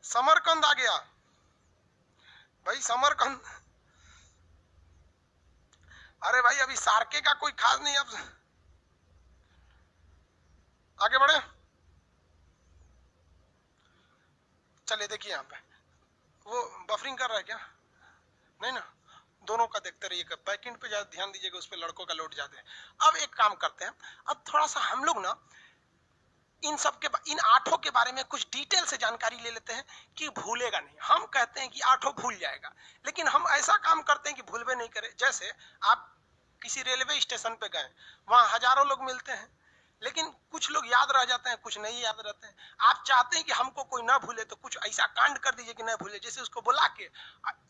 समरकंद आ गया भाई, समरकंद। अरे भाई अभी सार्के का कोई खास नहीं, अब आगे बढ़े। चलिए देखिए यहाँ पे वो बफरिंग कर रहा है क्या? नहीं ना, दोनों का देखते रहिएगा, बैकएंड पे ज्यादा ध्यान दीजिएगा, उस पे लड़कों का लोड ज्यादा है। अब एक काम करते हैं, अब थोड़ा सा हम लोग ना इन 8 के बारे में कुछ डिटेल से जानकारी ले लेते हैं कि भूलेगा नहीं। हम कहते हैं कि 8 भूल जाएगा, लेकिन हम ऐसा काम करते हैं कि भूलवे नहीं करे। जैसे आप किसी रेलवे स्टेशन पे गए, वहां हजारों लोग मिलते हैं, लेकिन कुछ लोग याद रह जाते हैं, कुछ नहीं याद रहते हैं। आप चाहते हैं कि हमको कोई ना भूले तो कुछ ऐसा कांड कर दीजिए कि ना भूले, जैसे उसको बुला के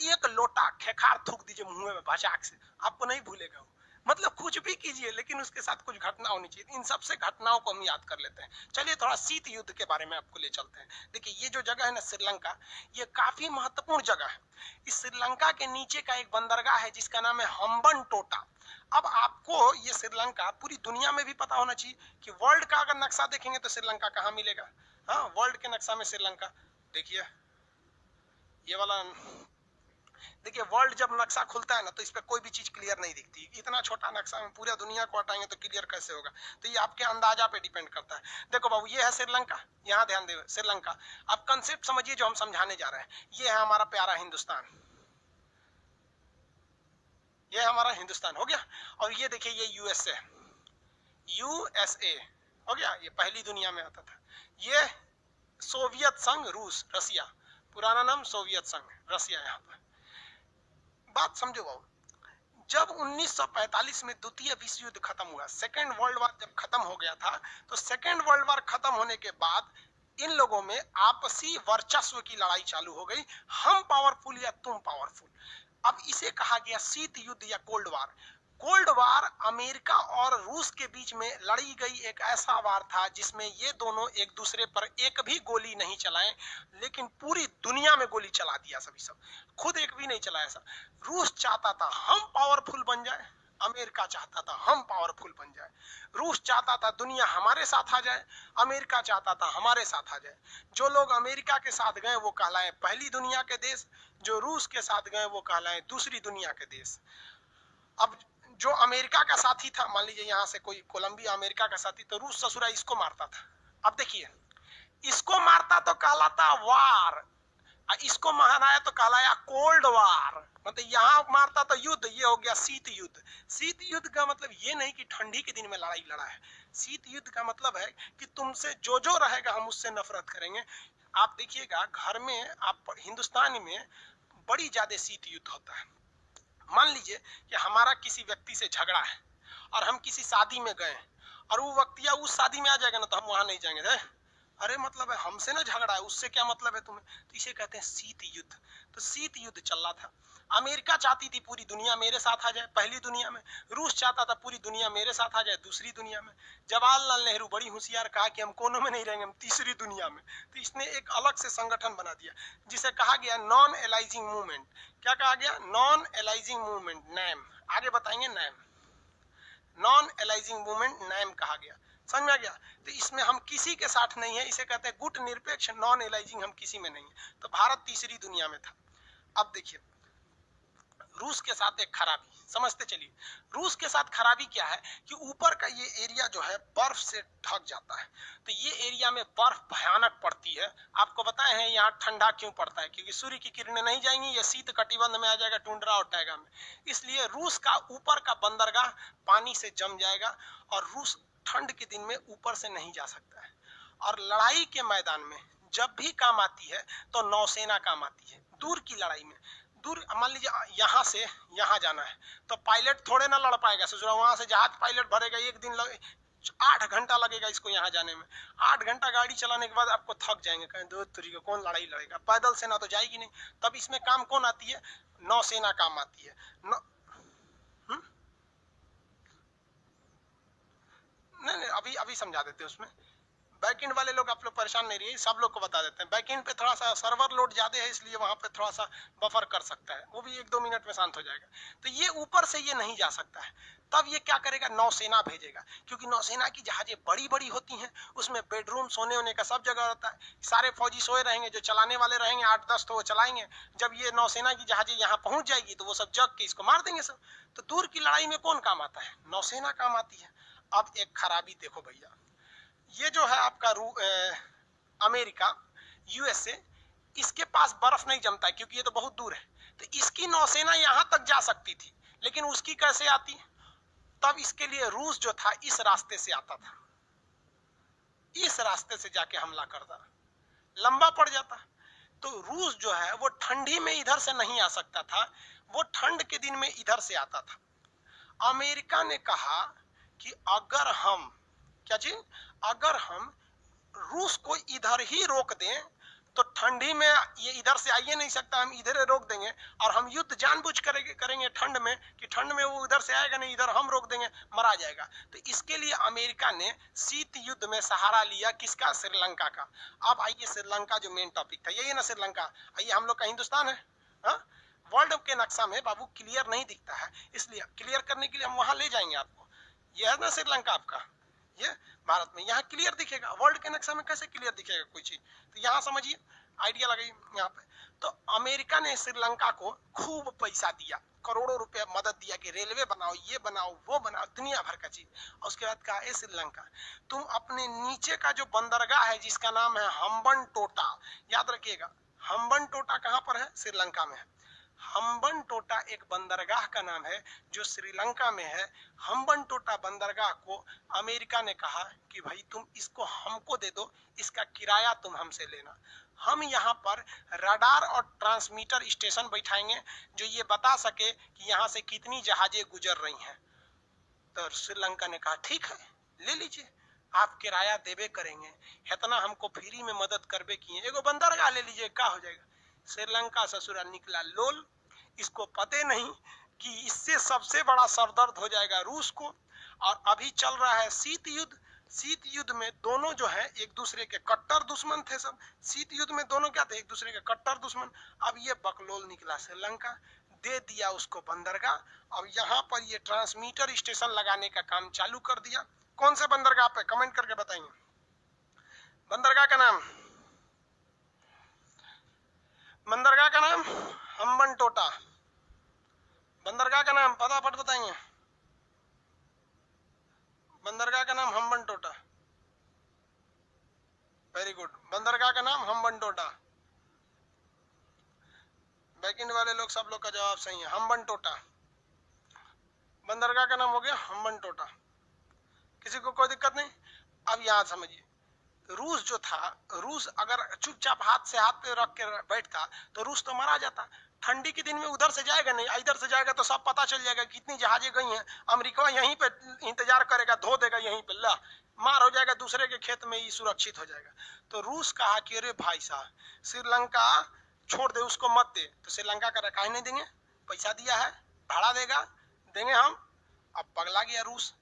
एक लोटा खेखार थूक दीजिए मुंह में भचाक से, आपको नहीं भूलेगा वो। मतलब कुछ भी कीजिए लेकिन उसके साथ कुछ घटना होनी चाहिए। इन सबसे घटनाओं को हम याद कर लेते हैं। चलिए थोड़ा शीत युद्ध के बारे में आपको ले चलते हैं। देखिए ये जो जगह है ना श्रीलंका, ये काफी महत्वपूर्ण जगह है। इस श्रीलंका के नीचे का एक बंदरगाह है जिसका नाम है हम्बन टोटा। अब आपको ये श्रीलंका पूरी दुनिया में भी पता होना चाहिए कि वर्ल्ड का अगर नक्शा देखेंगे तो श्रीलंका कहाँ मिलेगा। हाँ, वर्ल्ड के नक्शा में श्रीलंका देखिए, ये वाला देखिए, वर्ल्ड जब नक्शा खुलता है ना तो इस पे कोई भी चीज क्लियर नहीं दिखती। इतना छोटा नक्शा में पूरा दुनिया को हटाएंगे तो क्लियर कैसे होगा। तो ये आपके अंदाजा पे डिपेंड करता है। देखो बाबू, ये है श्रीलंका, यहाँ ध्यान दे श्रीलंका। अब कंसेप्ट समझिए जो हम समझाने जा रहे हैं। ये है हमारा प्यारा हिंदुस्तान, ये हमारा हिंदुस्तान हो गया। और ये देखिए ये यूएसए, यूएसए हो गया, ये पहली दुनिया में आता था। ये सोवियत संघ रूस, रसिया, पुराना नाम सोवियत संघ, रसिया। यहाँ पर बात समझो बाबू, जब 1945 में द्वितीय विश्व युद्ध खत्म हुआ, सेकेंड वर्ल्ड वॉर जब खत्म हो गया था, तो सेकेंड वर्ल्ड वॉर खत्म होने के बाद इन लोगों में आपसी वर्चस्व की लड़ाई चालू हो गई, हम पावरफुल या तुम पावरफुल। अब इसे कहा गया शीत युद्ध या cold war. Cold war America और रूस के बीच में लड़ी गई एक ऐसा वार था जिसमें ये दोनों एक दूसरे पर एक भी गोली नहीं चलाए, लेकिन पूरी दुनिया में गोली चला दिया सभी सब, खुद एक भी नहीं चलाया ऐसा। रूस चाहता था हम पावरफुल बन जाए, अमेरिका चाहता था हम पावरफुल बन जाए। रूस चाहता था दुनिया हमारे साथ आ जाए, अमेरिका चाहता था हमारे साथ आ जाए। जो लोग अमेरिका के साथ गए वो कहलाए पहली दुनिया के देश, जो रूस के साथ गए वो कहलाए दूसरी दुनिया के देश। अब जो अमेरिका का साथी था, मान लीजिए यहाँ से कोई कोलंबिया अमेरिका का साथी, तो रूस ससुरा इसको मारता था। अब देखिए, इसको मारता तो कहलाता वार, इसको माराया तो कहलाया कोल्ड वार। मतलब यहाँ मारता तो युद्ध, ये हो गया शीत युद्ध। शीत युद्ध का मतलब ये नहीं कि ठंडी के दिन में लड़ाई लड़ा है। शीत युद्ध का मतलब है कि तुमसे जो जो रहेगा हम उससे नफरत करेंगे। आप देखिएगा घर में, आप हिंदुस्तान में बड़ी ज्यादा शीत युद्ध होता है। मान लीजिए कि हमारा किसी व्यक्ति से झगड़ा है और हम किसी शादी में गए और वो व्यक्ति उस शादी में आ जाएगा ना तो हम वहां नहीं जाएंगे। अरे मतलब है हमसे ना झगड़ा है, उससे क्या मतलब है तुम्हें। तो इसे कहते हैं शीत युद्ध। तो शीत युद्ध चल रहा था। अमेरिका चाहती थी पूरी दुनिया मेरे साथ आ जाए पहली दुनिया में, रूस चाहता था पूरी दुनिया मेरे साथ आ जाए दूसरी दुनिया में। जवाहरलाल नेहरू बड़ी होशियार कहा कि हम कोनों में नहीं रहेंगे, हम तीसरी दुनिया में। तो इसने एक अलग से संगठन बना दिया जिसे कहा गया नॉन एलाइजिंग मूवमेंट। क्या कहा गया? Non aligning movement, NAM. आगे बताएंगे NAM, non aligning movement NAM कहा गया। समझ में आ गया? तो इसमें हम किसी के साथ नहीं है, इसे कहते हैं गुट निरपेक्ष, नॉन एलाइजिंग, हम किसी में नहीं है। तो भारत तीसरी दुनिया में था। अब देखिए रूस के साथ एक खराबी समझते चलिए। रूस के साथ खराबी क्या है कि ऊपर का ये एरिया जो है बर्फ से ढक जाता है, तो ये एरिया में बर्फ भयानक पड़ती है। आपको बताए हैं यहाँ ठंडा क्यों पड़ता है, क्योंकि सूर्य की किरणें नहीं जाएंगी, ये शीत कटिबंध में आ जाएगा, टुंड्रा और टैगा में। इसलिए रूस का ऊपर का बंदरगाह पानी से जम जाएगा और रूस ठंड के दिन में ऊपर से नहीं जा सकता है। और लड़ाई के मैदान में जब भी काम आती है तो नौसेना काम आती है। दूर की लड़ाई में, दूर मान लीजिए यहाँ से यहाँ जाना है तो पायलट थोड़े ना लड़ पाएगा, सोचो वहां से जहाज पायलट भरेगा, एक दिन 8 घंटा लगेगा इसको यहाँ जाने में। 8 घंटा गाड़ी चलाने के बाद आपको थक जाएंगे, कहीं दो तरीके कौन लड़ाई लड़ेगा, पैदल सेना तो जाएगी नहीं। तब इसमें काम कौन आती है? नौसेना काम आती है। नहीं अभी अभी समझा देते हैं। उसमें बैकएंड वाले लोग आप लोग परेशान नहीं रहिए, सब लोग को बता देते हैं। बैकएंड पे थोड़ा सा सर्वर लोड ज्यादा है, इसलिए वहां पे थोड़ा सा बफर कर सकता है, वो भी 1-2 मिनट में शांत हो जाएगा। तो ये ऊपर से ये नहीं जा सकता है, तब ये क्या करेगा? नौसेना भेजेगा, क्योंकि नौसेना की जहाजें बड़ी बड़ी होती हैं, उसमें बेडरूम सोने होने का सब जगह रहता है। सारे फौजी सोए रहेंगे, जो चलाने वाले रहेंगे 8-10 तो वो चलाएंगे। जब ये नौसेना की जहाजें यहाँ पहुंच जाएगी तो वो सब जग के इसको मार देंगे सब। तो दूर की लड़ाई में कौन काम आता है? नौसेना काम आती है। अब एक खराबी देखो भैया, ये जो है आपका अमेरिका, यूएसए, इसके पास बर्फ नहीं जमता है क्योंकि ये तो बहुत दूर है। तो इसकी नौसेना यहां तक जा सकती थी, लेकिन उसकी कैसे आती? तब इसके लिए रूस जो था इस रास्ते से आता था, इस रास्ते से जाके हमला करता, लंबा पड़ जाता। तो रूस जो है वो ठंडी में इधर से नहीं आ सकता था, वो ठंड के दिन में इधर से आता था। अमेरिका ने कहा कि अगर हम क्या चीज? अगर हम रूस को इधर ही रोक दें तो ठंडी में ये इधर से आइए नहीं सकता, हम इधर रोक देंगे, और हम युद्ध जानबूझ करेंगे ठंड में कि ठंड में वो उधर से आएगा नहीं, इधर हम रोक देंगे, मरा जाएगा। तो इसके लिए अमेरिका ने शीत युद्ध में सहारा लिया किसका? श्रीलंका का। अब आइए श्रीलंका जो मेन टॉपिक था, यही है ना श्रीलंका। आइए, हम लोग का हिंदुस्तान है, वर्ल्ड के नक्शा में बाबू क्लियर नहीं दिखता है, इसलिए क्लियर करने के लिए हम वहां ले जाएंगे आपको। यह है ना श्रीलंका आपका, ये भारत में, यहाँ क्लियर दिखेगा। वर्ल्ड के नक्शा में कैसे क्लियर दिखेगा कोई चीज? तो यहाँ समझिए, आइडिया लगाइए यहाँ पे। तो अमेरिका ने श्रीलंका को खूब पैसा दिया, करोड़ों रुपया मदद दिया कि रेलवे बनाओ, ये बनाओ, वो बनाओ, दुनिया भर का चीज। और उसके बाद कहा, ए श्रीलंका, तुम अपने नीचे का जो बंदरगाह है जिसका नाम है हम्बनटोटा, याद रखिएगा, हम्बनटोटा कहाँ पर है? श्रीलंका में है। हम्बनटोटा एक बंदरगाह का नाम है जो श्रीलंका में है। हम्बनटोटा बंदरगाह को अमेरिका ने कहा कि भाई तुम इसको हमको दे दो, इसका किराया तुम हमसे लेना। हम यहाँ पर रडार और ट्रांसमीटर स्टेशन बैठाएंगे जो ये बता सके कि यहाँ से कितनी जहाजें गुजर रही हैं। तो श्रीलंका ने कहा ठीक है, ले लीजिए, आप किराया देवे करेंगे, इतना हमको फ्री में मदद करबे किए, एगो बंदरगाह ले लीजिए, क्या हो जाएगा। श्रीलंका ससुरा निकला लोल, इसको पते नहीं कि इससे सबसे बड़ा सरदर्द हो जाएगा रूस को। और अभी चल रहा है शीत युद्ध। शीत युद्ध में दोनों जो है एक दूसरे के कट्टर दुश्मन थे सब। शीत युद्ध में दोनों क्या थे? एक दूसरे के कट्टर दुश्मन। अब ये बकलोल निकला श्रीलंका, दे दिया उसको बंदरगाह। अब यहाँ पर ये ट्रांसमीटर स्टेशन लगाने का काम चालू कर दिया। कौन से बंदरगाह पे? कमेंट करके बताएंगे बंदरगाह का नाम। बंदरगाह का नाम हम्बनटोटा। बंदरगाह का नाम फटाफट बताएंगे। बंदरगाह का नाम हम्बनटोटा। वेरी गुड, बंदरगाह का नाम हम्बनटोटा। बैकएंड वाले लोग सब लोग का जवाब सही है, हम्बनटोटा। बंदरगाह का नाम हो गया हम्बनटोटा। किसी को कोई दिक्कत नहीं? अब यहाँ समझिए, रूस जो था, रूस अगर चुपचाप हाथ से हाथ पे रख के बैठता तो रूस तो मारा जाता। ठंडी के दिन में उधर से जाएगा नहीं, इधर से जाएगा तो सब पता चल जाएगा कितनी जहाजें गई हैं। अमेरिका यहीं पे इंतजार करेगा, धो देगा यहीं पे, ला मार हो जाएगा, दूसरे के खेत में ही सुरक्षित हो जाएगा। तो रूस कहा कि अरे भाई साहब, श्रीलंका छोड़ दे, उसको मत दे। तो श्रीलंका का रखा ही नहीं देंगे, पैसा दिया है, भाड़ा देगा, देंगे हम। अब पगला गया रूस।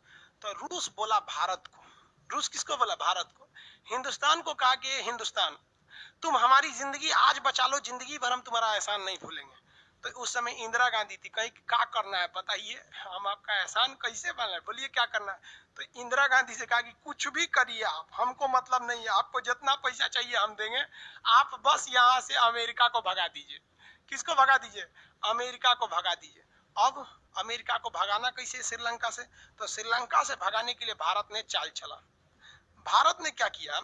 तो रूस बोला भारत को, रूस किसको बोला? भारत को। हिंदुस्तान को कहा कि हिंदुस्तान, तुम हमारी जिंदगी आज बचा लो, जिंदगी भर हम तुम्हारा एहसान नहीं भूलेंगे। तो उस समय इंदिरा गांधी थी, कहीं क्या करना है बताइए, हम आपका एहसान कैसे भूलें, बोलिए क्या करना है। तो इंदिरा गांधी से कहा कि कुछ भी करिए आप, हमको मतलब नहीं है, आपको जितना पैसा चाहिए हम देंगे, आप बस यहाँ से अमेरिका को भगा दीजिए। किसको भगा दीजिए? अमेरिका को भगा दीजिए। अब अमेरिका को भगाना कैसे श्रीलंका से? तो श्रीलंका से भगाने के लिए भारत ने चाल चला। भारत ने क्या किया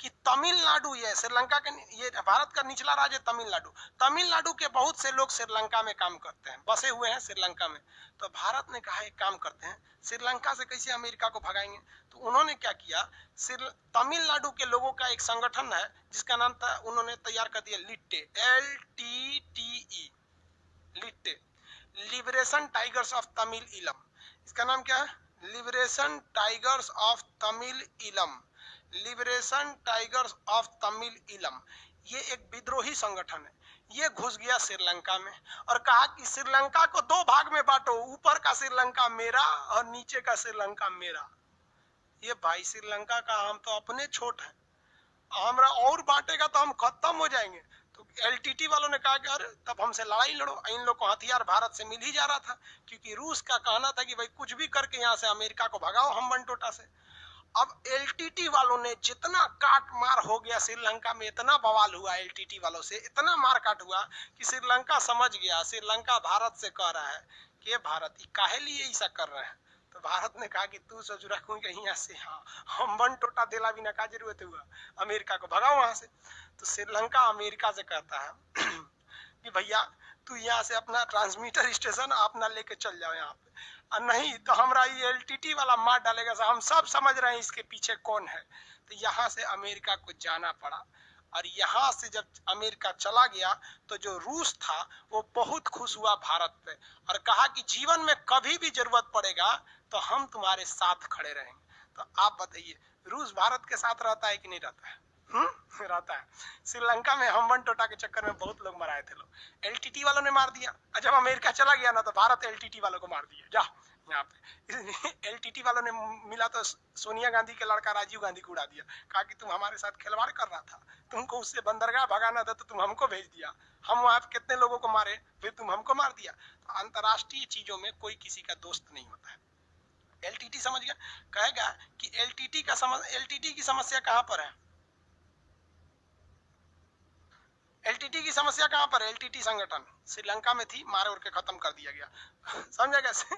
कि तमिलनाडु, ये श्रीलंका के, ये भारत का निचला राज्य तमिलनाडु, तमिलनाडु के बहुत से लोग श्रीलंका में काम करते हैं, बसे हुए हैं श्रीलंका में। तो भारत ने कहा एक काम करते हैं, श्रीलंका से कैसे अमेरिका को भगाएंगे। तो उन्होंने क्या किया, तमिलनाडु के लोगों का एक संगठन है जिसका नाम था, उन्होंने तैयार कर दिया लिट्टे, LTTE, LTTE, liberation tigers of Tamil इलम। इसका नाम क्या है? लिबरेशन टाइगर्स ऑफ तमिल इलम, लिबरेशन टाइगर्स ऑफ तमिल इलम। ये एक विद्रोही संगठन है। ये घुस गया श्रीलंका में और कहा कि श्रीलंका को दो भाग में बांटो, ऊपर का श्रीलंका मेरा और नीचे का श्रीलंका मेरा। ये भाई श्रीलंका का हम तो अपने छोट हैं, हमरा और बांटेगा तो हम खत्म हो जाएंगे। तो LTT वालों ने कहा कि अरे तब हमसे लड़ाई लड़ो। इन लोग को हथियार भारत से मिल ही जा रहा था, क्योंकि रूस का कहना था कि भाई कुछ भी करके यहाँ से अमेरिका को भगाओ हम्बनटोटा से। अब LTT वालों ने जितना काट मार हो गया श्रीलंका में, इतना बवाल हुआ LTT वालों से, इतना मार काट हुआ कि श्रीलंका समझ गया, श्रीलंका भारत से कह रहा है कि भारत काहे लिए ऐसा कर रहे हैं। तो भारत ने कहा कि तू सोच रखूं कि यहाँ से हम्बनटोटा देला बिना का जरूरत हुआ, अमेरिका को भगाओ वहां से। तो श्रीलंका अमेरिका से कहता है कि भैया तू यहाँ से अपना ट्रांसमीटर स्टेशन अपना लेके चल जाओ यहाँ पे, और नहीं तो हमारा ये LTT वाला मार डालेगा। हम सब समझ रहे हैं इसके पीछे कौन है। तो यहाँ से अमेरिका को जाना पड़ा। और यहाँ से जब अमेरिका चला गया तो जो रूस था वो बहुत खुश हुआ भारत पे और कहा कि जीवन में कभी भी जरूरत पड़ेगा तो हम तुम्हारे साथ खड़े रहेंगे। तो आप बताइए रूस भारत के साथ रहता है कि नहीं रहता है? रहता है। श्रीलंका में हम टोटा के चक्कर में बहुत लोग मराए थे लोग, एलटीटी वालों ने मार दिया। जब अमेरिका चला गया ना तो भारत एलटीटी वालों को मार दिया। जा यहाँ पे एलटीटी वालों ने मिला तो सोनिया गांधी के लड़का राजीव गांधी को उड़ा दिया, कहा कि तुम हमारे साथ खिलवाड़ कर रहा था, तुमको उससे बंदरगाह भगाना था तो तुम हमको भेज दिया, हम वहां कितने लोगों को मारे, फिर तुम हमको मार दिया। तो अंतरराष्ट्रीय चीजों में कोई किसी का दोस्त नहीं होता है। एलटीटी समझ गया, कहेगा कि एलटीटी की समस्या कहां पर है? एलटीटी की समस्या कहां पर? एलटीटी संगठन श्रीलंका में थी, मारे और के खत्म कर दिया गया। समझा कैसे?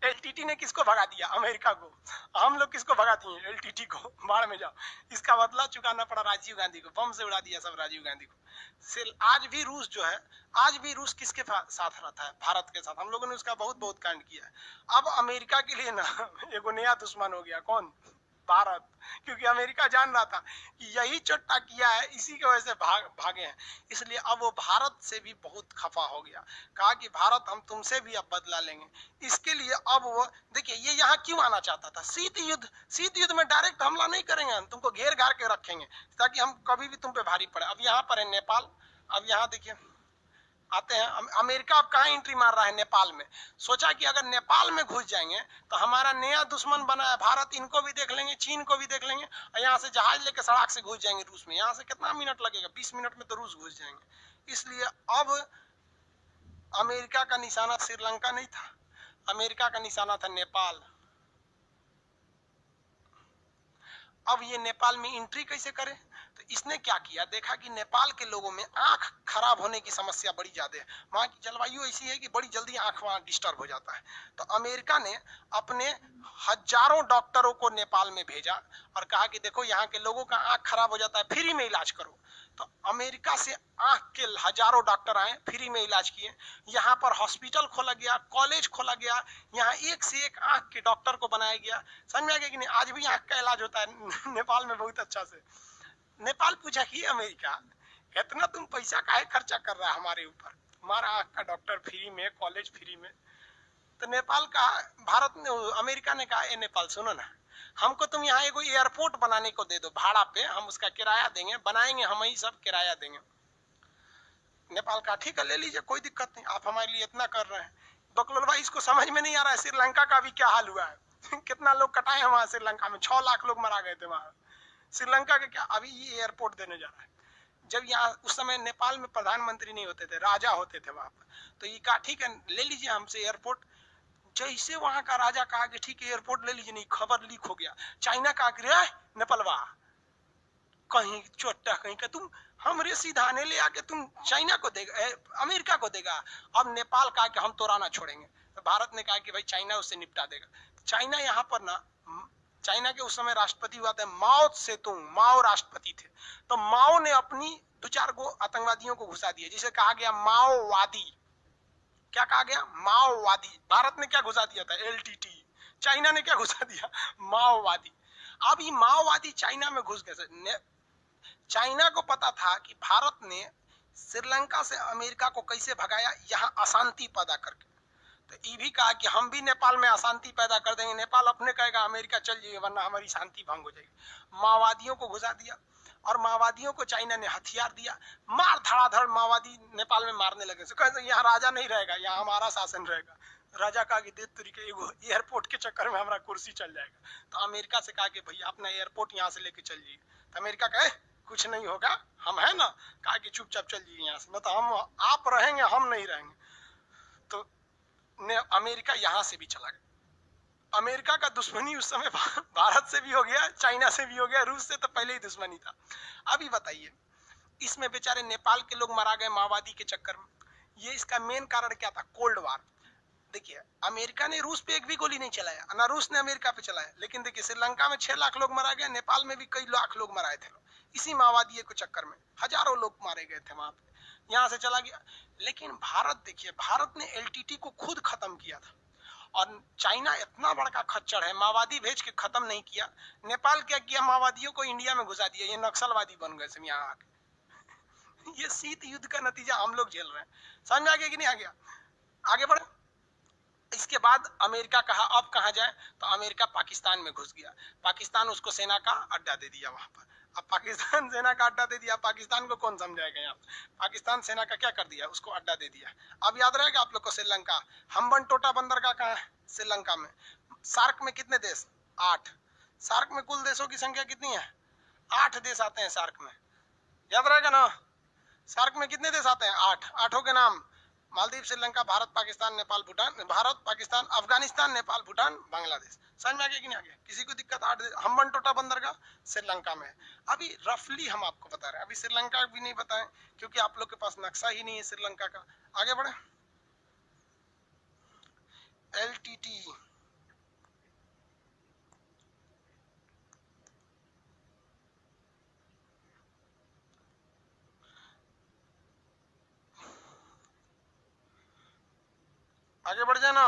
एलटीटी ने किसको भगा दिया? अमेरिका को। हम लोग किसको भगा दिए? एलटीटी को। बाढ़ में जाओ। इसका बदला चुकाना पड़ा राजीव गांधी को, बम से उड़ा दिया सब राजीव गांधी को। आज भी रूस जो है, आज भी रूस किसके साथ रहता है? भारत के साथ। हम लोगों ने उसका बहुत बहुत कांड किया है। अब अमेरिका के लिए ना एक नया दुश्मन हो गया, कौन? भारत। क्योंकि अमेरिका जान रहा था कि यही चोट्टा किया है, इसी की वजह से भागे हैं, इसलिए अब वो भारत से भी बहुत खफा हो गया। कहा कि भारत हम तुमसे भी अब बदला लेंगे। इसके लिए अब वो देखिए ये यहाँ क्यों आना चाहता था? शीत युद्ध में डायरेक्ट हमला नहीं करेंगे, हम तुमको घेर घार के रखेंगे ताकि हम कभी भी तुम पे भारी पड़े। अब यहाँ पर है नेपाल, अब यहाँ देखिए आते हैं। अमेरिका अब कहाँ एंट्री मार रहा है? नेपाल में। सोचा कि अगर नेपाल में घुस जाएंगे तो हमारा नया दुश्मन बना है भारत, इनको भी देख लेंगे, चीन को भी देख लेंगे, और यहाँ से जहाज लेके सड़क से घुस जाएंगे रूस में। यहाँ से कितना मिनट लगेगा? 20 मिनट में तो रूस घुस जाएंगे। इसलिए अब अमेरिका का निशाना श्रीलंका नहीं था, अमेरिका का निशाना था नेपाल। अब ये नेपाल में एंट्री कैसे करे? तो इसने क्या किया, देखा कि नेपाल के लोगों में आंख खराब होने की समस्या बड़ी ज्यादा है, वहां की जलवायु ऐसी है कि बड़ी जल्दी आंख वहां डिस्टर्ब हो जाता है। तो अमेरिका ने अपने हजारों डॉक्टरों को नेपाल में भेजा और कहा कि देखो यहाँ के लोगों का आंख खराब हो जाता है, फ्री में इलाज करो। तो अमेरिका से आंख के हजारों डॉक्टर आए, फ्री में इलाज किए। यहाँ पर हॉस्पिटल खोला गया, कॉलेज खोला गया, यहाँ एक से एक आंख के डॉक्टर को बनाया गया। समझ में आ गया कि नहीं? आज भी आंख का इलाज होता है नेपाल में बहुत अच्छा से। नेपाल पूछा कि अमेरिका इतना तुम पैसा काहे खर्चा कर रहा है हमारे ऊपर, हमारा आंख का डॉक्टर फ्री में, कॉलेज फ्री में। तो नेपाल का भारत ने, अमेरिका ने कहा ए नेपाल सुनो ना, हमको तुम यहाँ एगो एयरपोर्ट बनाने को दे दो भाड़ा पे, हम उसका किराया देंगे, बनाएंगे हम ही सब, किराया देंगे। नेपाल का ठीक है ले लीजिए, कोई दिक्कत नहीं, आप हमारे लिए इतना कर रहे हैं। बकलोल भाई इसको समझ में नहीं आ रहा है श्रीलंका का भी क्या हाल हुआ है कितना लोग कटाए हैं वहां श्रीलंका में, 6 लाख लोग मारा गए थे वहां। श्रीलंका के क्या अभी ये एयरपोर्ट देने जा रहा है। जब यहाँ उस समय नेपाल में प्रधानमंत्री नहीं होते थे, राजा होते थे वहां पर, तो ये कहा ठीक है ले लीजिए हमसे एयरपोर्ट। जैसे वहां का राजा कहा कि ठीक है एयरपोर्ट ले लीजिए, नहीं खबर लीक हो गया, चाइना का नेपालवा कहीं चोटा कहीं का, तुम हमरे सीधाने ले आके तुम चाइना को देगा, अमेरिका को देगा। अब नेपाल कहा कि हम तोड़ा ना छोड़ेंगे, तो भारत ने कहा कि भाई चाइना उससे निपटा देगा। चाइना यहाँ पर ना, चाइना के उस समय राष्ट्रपति हुआ था माओ सेतुंग, माओ राष्ट्रपति थे। तो माओ ने अपनी 2-4 गो आतंकवादियों को घुसा दिया, जिसे कहा गया माओवादी। क्या कहा गया? माओवादी। भारत ने क्या घुसा दिया था? एलटीटी। चाइना ने क्या घुसा दिया? माओवादी। अब ये माओवादी चाइना में घुस गए। चाइना को पता था कि भारत ने श्रीलंका से अमेरिका को कैसे भगाया, यहाँ अशांति पैदा करके। तो ये भी कहा कि हम भी नेपाल में अशांति पैदा कर देंगे, नेपाल अपने कहेगा अमेरिका चल जाइए वरना हमारी शांति भंग हो जाएगी। माओवादियों को घुसा दिया और माओवादियों को चाइना ने हथियार दिया, मार धड़ाधड़ माओवादी नेपाल में मारने लगे। कहते यहाँ राजा नहीं रहेगा, यहाँ हमारा शासन रहेगा। राजा कहा कि दे तरीके एगो एयरपोर्ट के चक्कर में हमारा कुर्सी चल जाएगा। तो अमेरिका से कहा कि भैया अपना एयरपोर्ट यहाँ से लेके चल जाइए। तो अमेरिका कहे कुछ नहीं होगा, हम है ना, कहा कि चुपचाप चल जाइए यहाँ से, न तो हम आप रहेंगे हम नहीं रहेंगे। तो अमेरिका यहाँ से भी चला गया। अमेरिका का दुश्मनी उस समय भारत से भी हो गया, चाइना से भी हो गया, रूस से तो पहले ही दुश्मनी था। अभी बताइए इसमें बेचारे नेपाल के लोग मारा गए माओवादी के चक्कर में। ये इसका मेन कारण क्या था? Cold war. देखिए अमेरिका ने रूस पे एक भी गोली नहीं चलाया, ना रूस ने अमेरिका पे चलाया। लेकिन देखिए श्रीलंका में 6 लाख लोग मारा गया, नेपाल में भी कई लाख लोग मराए थे इसी माओवादी के चक्कर में, हजारों लोग मारे गए थे वहां पे, यहाँ से चला गया। लेकिन भारत देखिए, भारत ने एलटीटी को खुद खत्म किया था और चाइना इतना बड़ा खच्चर है, माओवादी भेज के खत्म नहीं किया। नेपाल क्या किया? माओवादियों को इंडिया में घुसा दिया, ये नक्सलवादी बन गए सब यहाँ आके। ये शीत युद्ध का नतीजा हम लोग झेल रहे हैं। समझ में आ गया कि नहीं आ गया? आगे बढ़े। इसके बाद अमेरिका कहा अब कहाँ जाए, तो अमेरिका पाकिस्तान में घुस गया। पाकिस्तान उसको सेना का अड्डा दे दिया वहां पर। अब पाकिस्तान सेना का अड्डा दे दिया, पाकिस्तान को कौन समझाएगा यहाँ। पाकिस्तान सेना का क्या कर दिया, उसको अड्डा दे दिया। अब याद रहेगा आप लोग को श्रीलंका, हम्बनटोटा बंदरगाह कहाँ है, श्रीलंका में। सार्क में कितने देश, 8। सार्क में कुल देशों की संख्या कितनी है, 8 देश आते हैं सार्क में, याद रहेगा ना। सार्क में कितने देश आते हैं, 8। 8 के नाम, मालदीव, श्रीलंका, भारत, पाकिस्तान, नेपाल, भूटान, भारत, पाकिस्तान, अफगानिस्तान, नेपाल, भूटान, बांग्लादेश। समझ में आ गया कि नहीं आ गया, किसी को दिक्कत। 8 देश, हम्बनटोटा बंदरगाह श्रीलंका में। अभी रफली हम आपको बता रहे हैं, अभी श्रीलंका भी नहीं बताएं क्योंकि आप लोग के पास नक्शा ही नहीं है श्रीलंका का। आगे बढ़े, LTT, आगे बढ़ जाए ना।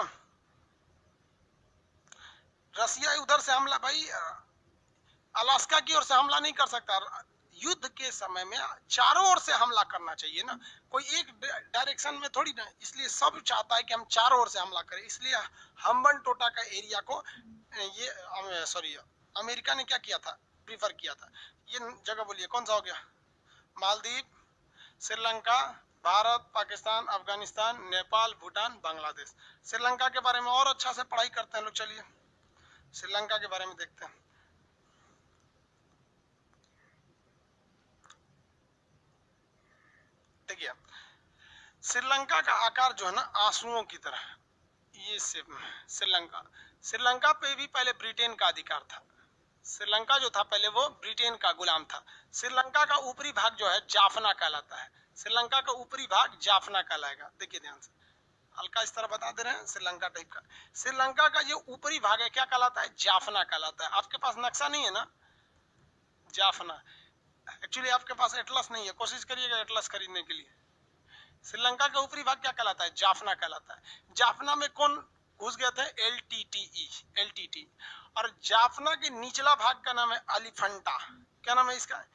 रसिया उधर से हमला, भाई अलास्का की ओर से हमला नहीं कर सकता। युद्ध के समय में चारों ओर से हमला करना चाहिए ना, कोई एक डायरेक्शन में थोड़ी ना। इसलिए सब चाहता है कि हम चारों ओर से हमला करें। इसलिए हम्बनटोटा का एरिया को ये सॉरी अमेरिका ने क्या किया था, प्रीफर किया था। ये जगह बोलिए कौन सा हो गया, मालदीव, श्रीलंका, भारत, पाकिस्तान, अफगानिस्तान, नेपाल, भूटान, बांग्लादेश। श्रीलंका के बारे में और अच्छा से पढ़ाई करते हैं लोग। चलिए श्रीलंका के बारे में देखते हैं। देखिए श्रीलंका का आकार जो है ना आंसुओं की तरह, ये श्रीलंका, श्रीलंका पे भी पहले ब्रिटेन का अधिकार था। श्रीलंका जो था पहले वो ब्रिटेन का गुलाम था। श्रीलंका का ऊपरी भाग जो है जाफना कहलाता है। श्रीलंका का ऊपरी भाग जाफना कहलाएगा। देखिए ध्यान से, हल्का इस तरह बता दे रहे हैं श्रीलंका टाइप का। श्रीलंका का जो ऊपरी भाग है क्या कहलाता है, जाफना कहलाता है। आपके पास नक्शा नहीं है ना, जाफना। एक्चुअली आपके पास एटलस नहीं है, कोशिश करिएगा एटलस खरीदने के लिए। श्रीलंका का ऊपरी भाग क्या कहलाता है, जाफना कहलाता है। जाफना में कौन घुस गए थे, LTT। और जाफना के निचला भाग का नाम है एलिफेंटा। क्या नाम है इसका,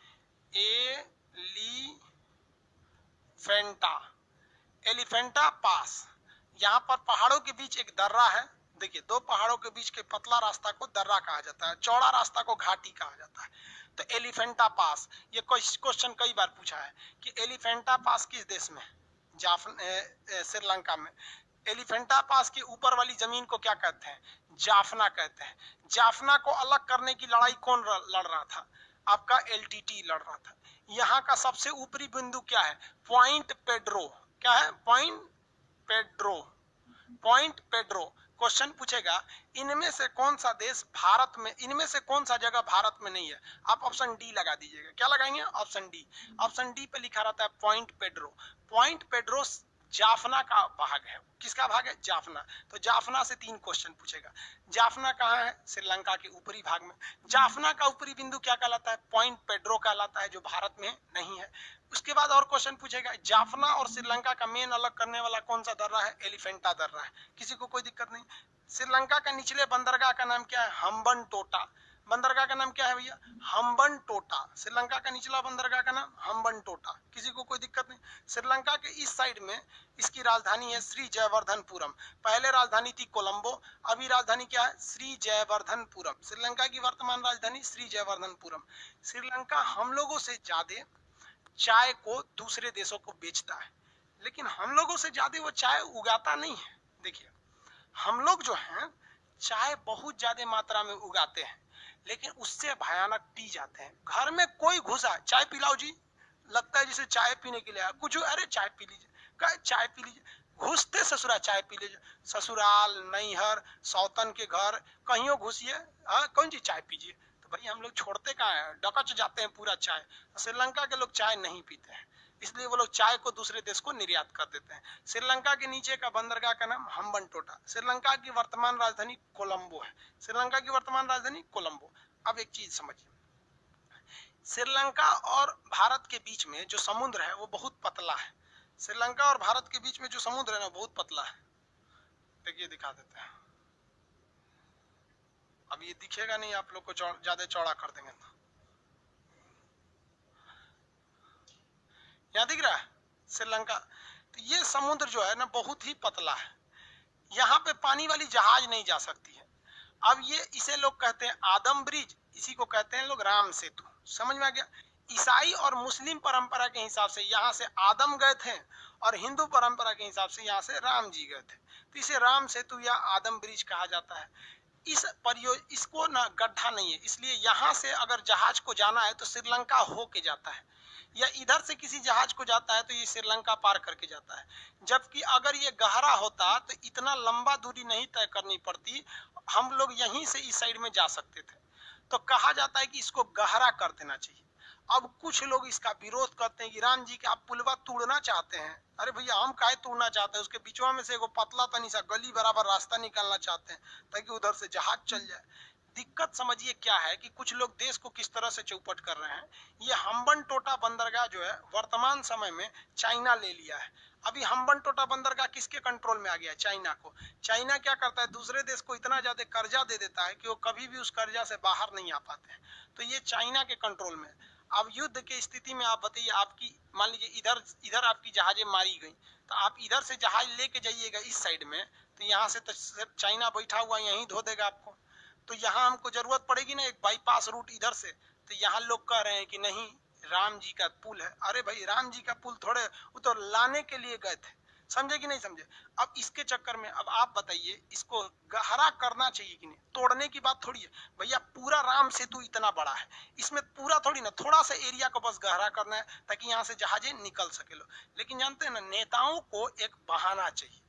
एलिफेंटा पास। यहाँ पर पहाड़ों के बीच एक दर्रा है। देखिए दो पहाड़ों के बीच के पतला रास्ता को दर्रा कहा जाता है, चौड़ा रास्ता को घाटी कहा जाता है। तो एलिफेंटा पास, ये क्वेश्चन कई बार पूछा है कि एलिफेंटा पास किस देश में, श्रीलंका में। एलिफेंटा पास के ऊपर वाली जमीन को क्या कहते हैं, जाफना कहते हैं। जाफना को अलग करने की लड़ाई कौन लड़ रहा था, आपका LTT लड़ रहा था। यहाँ का सबसे ऊपरी बिंदु क्या है, पॉइंट पेड्रो। क्या है, पॉइंट पेड्रो। क्वेश्चन पूछेगा इनमें से कौन सा देश भारत में, इनमें से कौन सा जगह भारत में नहीं है। आप ऑप्शन डी लगा दीजिएगा। क्या लगाएंगे, ऑप्शन डी। ऑप्शन डी पे लिखा रहता है point Pedro. Point Pedro Jaffna का भाग है। किसका भाग है, जाफना। तो जाफना से 3 क्वेश्चन पूछेगा। जाफना कहाँ है, श्रीलंका के ऊपरी भाग में। जाफना का ऊपरी बिंदु क्या कहलाता है, पॉइंट पेड्रो कहलाता है, जो भारत में नहीं है। उसके बाद और क्वेश्चन पूछेगा जाफना और श्रीलंका का मेन अलग करने वाला कौन सा दर्रा है, एलिफेंटा दर्रा है। किसी को कोई दिक्कत नहीं। श्रीलंका का निचले बंदरगाह का नाम क्या है, हम्बनटोटा। बंदरगाह का नाम क्या है भैया, हम्बनटोटा। श्रीलंका का निचला बंदरगाह का नाम हम्बनटोटा। किसी को कोई दिक्कत नहीं। श्रीलंका के इस साइड में इसकी राजधानी है श्री जयवर्धनपुरम। पहले राजधानी थी कोलंबो, अभी राजधानी क्या है, श्री जयवर्धनपुरम। श्रीलंका की वर्तमान राजधानी श्री जयवर्धनपुरम। श्रीलंका हम लोगों से ज्यादा चाय को दूसरे देशों को बेचता है, लेकिन हम लोगों से ज्यादा वो चाय उगाता नहीं है। देखिए हम लोग जो हैं चाय बहुत ज्यादा मात्रा में उगाते हैं, लेकिन उससे भयानक पी जाते हैं। घर में कोई घुसा, चाय पिलाओ जी, लगता है जैसे चाय पीने के लिए कुछ, अरे चाय पी लीजिए, कहे चाय पी लीजिए, घुसते ससुरा चाय पी लीजिए। ससुराल, नैहर, सौतन के घर, कहीं घुसिए, हाँ कौन जी चाय पीजिए। तो भाई हम लोग छोड़ते कहाँ है, डकच जाते हैं पूरा चाय। श्रीलंका के लोग चाय नहीं पीते हैं, इसलिए वो लोग चाय को दूसरे देश को निर्यात कर देते हैं। श्रीलंका के नीचे का बंदरगाह का नाम हम्बनटोटा। श्रीलंका की वर्तमान राजधानी कोलंबो है। श्रीलंका की वर्तमान राजधानी कोलंबो। अब एक चीज समझिए, श्रीलंका और भारत के बीच में जो समुद्र है वो बहुत पतला है। श्रीलंका और भारत के बीच में जो समुद्र है ना बहुत पतला है। देखिए दिखा देते हैं। अब ये दिखेगा नहीं, आप लोग को ज्यादा चौड़ा कर देंगे तो। यहाँ दिख रहा है श्रीलंका। तो ये समुद्र जो है ना बहुत ही पतला है। यहाँ पे पानी वाली जहाज नहीं जा सकती है। अब ये इसे लोग कहते हैं आदम ब्रिज, इसी को कहते हैं लोग राम सेतु। समझ में आ गया। ईसाई और मुस्लिम परंपरा के हिसाब से यहाँ से आदम गए थे और हिंदू परंपरा के हिसाब से यहाँ से राम जी गए थे, तो इसे राम सेतु या आदम ब्रिज कहा जाता है। इसको ना गड्ढा नहीं है, इसलिए यहाँ से अगर जहाज को जाना है तो श्रीलंका होके जाता है, या इधर से किसी जहाज को जाता है तो ये श्रीलंका पार करके जाता है। जबकि अगर ये गहरा होता तो इतना लंबा दूरी नहीं तय करनी पड़ती, हम लोग यहीं से इस साइड में जा सकते थे। तो कहा जाता है कि इसको गहरा कर देना चाहिए। अब कुछ लोग इसका विरोध करते हैं कि राम जी के आप पुलवा तोड़ना चाहते हैं। अरे भैया, हम काहे तोड़ना चाहते हैं? उसके बीचवा में से एगो पतला तनी सा गली बराबर रास्ता निकालना चाहते हैं ताकि उधर से जहाज चल जाए। दिक्कत समझिए क्या है कि कुछ लोग देश को किस तरह से चौपट कर रहे हैं। ये हम्बनटोटा बंदरगाह जो है वर्तमान समय में चाइना ले लिया है। अभी हम्बनटोटा बंदरगाह किसके कंट्रोल में आ गया है? चाइना को। चाइना क्या करता है, दूसरे देश को इतना ज्यादा कर्जा दे देता है कि वो कभी भी उस कर्जा से बाहर नहीं आ पाते हैं। तो ये चाइना के कंट्रोल में। अब युद्ध की स्थिति में आप बताइए, आपकी मान लीजिए इधर आपकी जहाजें मारी गई, तो आप इधर से जहाज लेके जाइएगा इस साइड में, तो यहाँ से तो चाइना बैठा हुआ यहीं धो देगा आपको। तो यहाँ हमको जरूरत पड़ेगी ना एक बाईपास रूट इधर से। तो यहाँ लोग कह रहे हैं कि नहीं, राम जी का पुल है। अरे भाई, राम जी का पुल थोड़े, वो तो लाने के लिए गए थे। समझे कि नहीं समझे? अब इसके चक्कर में अब आप बताइए, इसको गहरा करना चाहिए कि नहीं? तोड़ने की बात थोड़ी है भैया, पूरा राम सेतु इतना बड़ा है, इसमें पूरा थोड़ी ना, थोड़ा सा एरिया को बस गहरा करना है ताकि यहाँ से जहाजें निकल सके लो। लेकिन जानते हैं ना, नेताओं को एक बहाना चाहिए,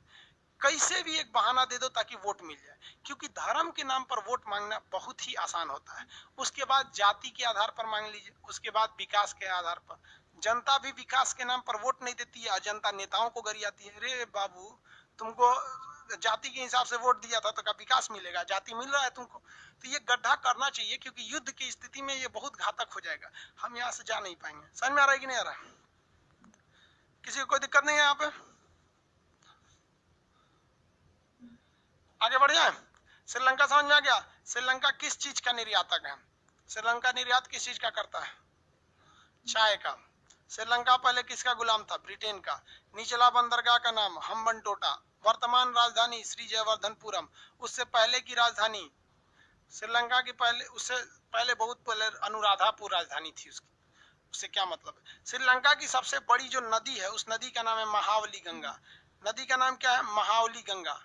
कैसे भी एक बहाना दे दो ताकि वोट मिल जाए। क्योंकि धर्म के नाम पर वोट मांगना बहुत ही आसान होता है। उसके बाद जाति के आधार पर मांग लीजिए, उसके बाद विकास के आधार पर। जनता भी विकास के नाम पर वोट नहीं देती है और जनता नेताओं को गरियाती है। रे बाबू, तुमको जाति के हिसाब से वोट दिया था तो क्या विकास मिलेगा? जाति मिल रहा है तुमको। तो ये गड्ढा करना चाहिए, क्योंकि युद्ध की स्थिति में ये बहुत घातक हो जाएगा। हम यहाँ से जा नहीं पाएंगे। समझ में आ रहा है कि नहीं आ रहा? किसी को कोई दिक्कत नहीं है यहाँ पे? आगे बढ़ जाए। श्रीलंका समझ में आ गया? श्रीलंका किस चीज का निर्यातक है? श्रीलंका निर्यात किस चीज का करता है? चाय का। श्रीलंका पहले किसका गुलाम था? ब्रिटेन का। निचला बंदरगाह का नाम हम्बनटोटा। वर्तमान राजधानी श्री जयवर्धनपुरम। उससे पहले की राजधानी श्रीलंका की उससे पहले बहुत पहले अनुराधापुर राजधानी थी उसकी। उससे क्या मतलब है? श्रीलंका की सबसे बड़ी जो नदी है, उस नदी का नाम है महावली गंगा। नदी का नाम क्या है? महावली गंगा।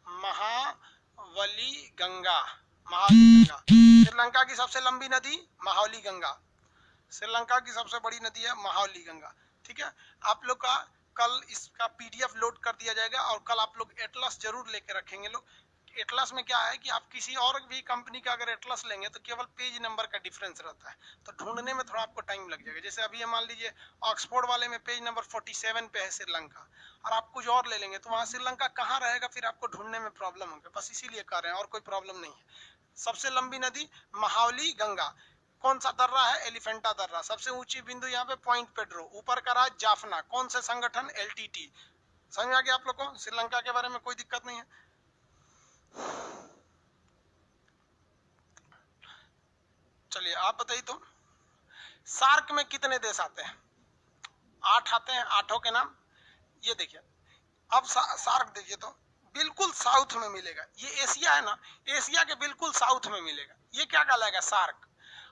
महावली गंगा। महावली गंगा श्रीलंका की सबसे लंबी नदी महावली गंगा। श्रीलंका की सबसे बड़ी नदी है महावली गंगा। ठीक है, आप लोग का कल इसका पीडीएफ लोड कर दिया जाएगा और कल आप लोग एटलस जरूर लेके रखेंगे लोग। एटलस में क्या है कि आप किसी और भी कंपनी का अगर एटलस लेंगे तो केवल पेज नंबर का डिफरेंस रहता है, तो ढूंढने में थोड़ा आपको टाइम लग जाएगा। जैसे अभी मान लीजिए ऑक्सफोर्ड वाले में पेज नंबर 47 पे है श्रीलंका, और आप कुछ और ले लेंगे तो वहां श्रीलंका कहाँ रहेगा, फिर आपको ढूंढने में प्रॉब्लम होगा। बस इसीलिए कर रहे हैं, और कोई प्रॉब्लम नहीं है। सबसे लंबी नदी महावली गंगा। कौन सा दर्रा है? एलिफेंटा दर्रा। सबसे ऊंची बिंदु यहाँ पे पॉइंट पेड्रो। ऊपर का राज जाफना। कौन से संगठन? एलटीटी। समझ में आ गया आप लोग को? श्रीलंका के बारे में कोई दिक्कत नहीं है। चलिए आप बताइए तो, सार्क में कितने देश आते हैं? 8 आते हैं। 8 के नाम ये देखिए। अब सार्क देखिए तो बिल्कुल साउथ में मिलेगा। ये एशिया है ना, एशिया के बिल्कुल साउथ में मिलेगा। ये क्या कहलाएगा? सार्क।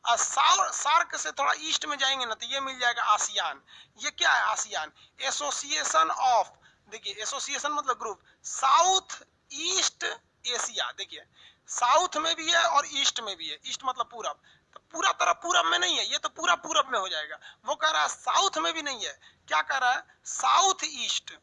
सार्क से थोड़ा ईस्ट में जाएंगे ना तो ये मिल जाएगा आसियान। ये क्या है? आसियान एसोसिएशन ऑफ, देखिए एसोसिएशन मतलब ग्रुप, साउथ ईस्ट एशिया। देखिए साउथ में भी है और ईस्ट में भी है। ईस्ट मतलब पूरब, तो पूरा तरफ पूरब में नहीं है, ये तो पूरा पूरब में हो जाएगा। वो कह रहा है साउथ में भी नहीं है। क्या कह रहा है? South east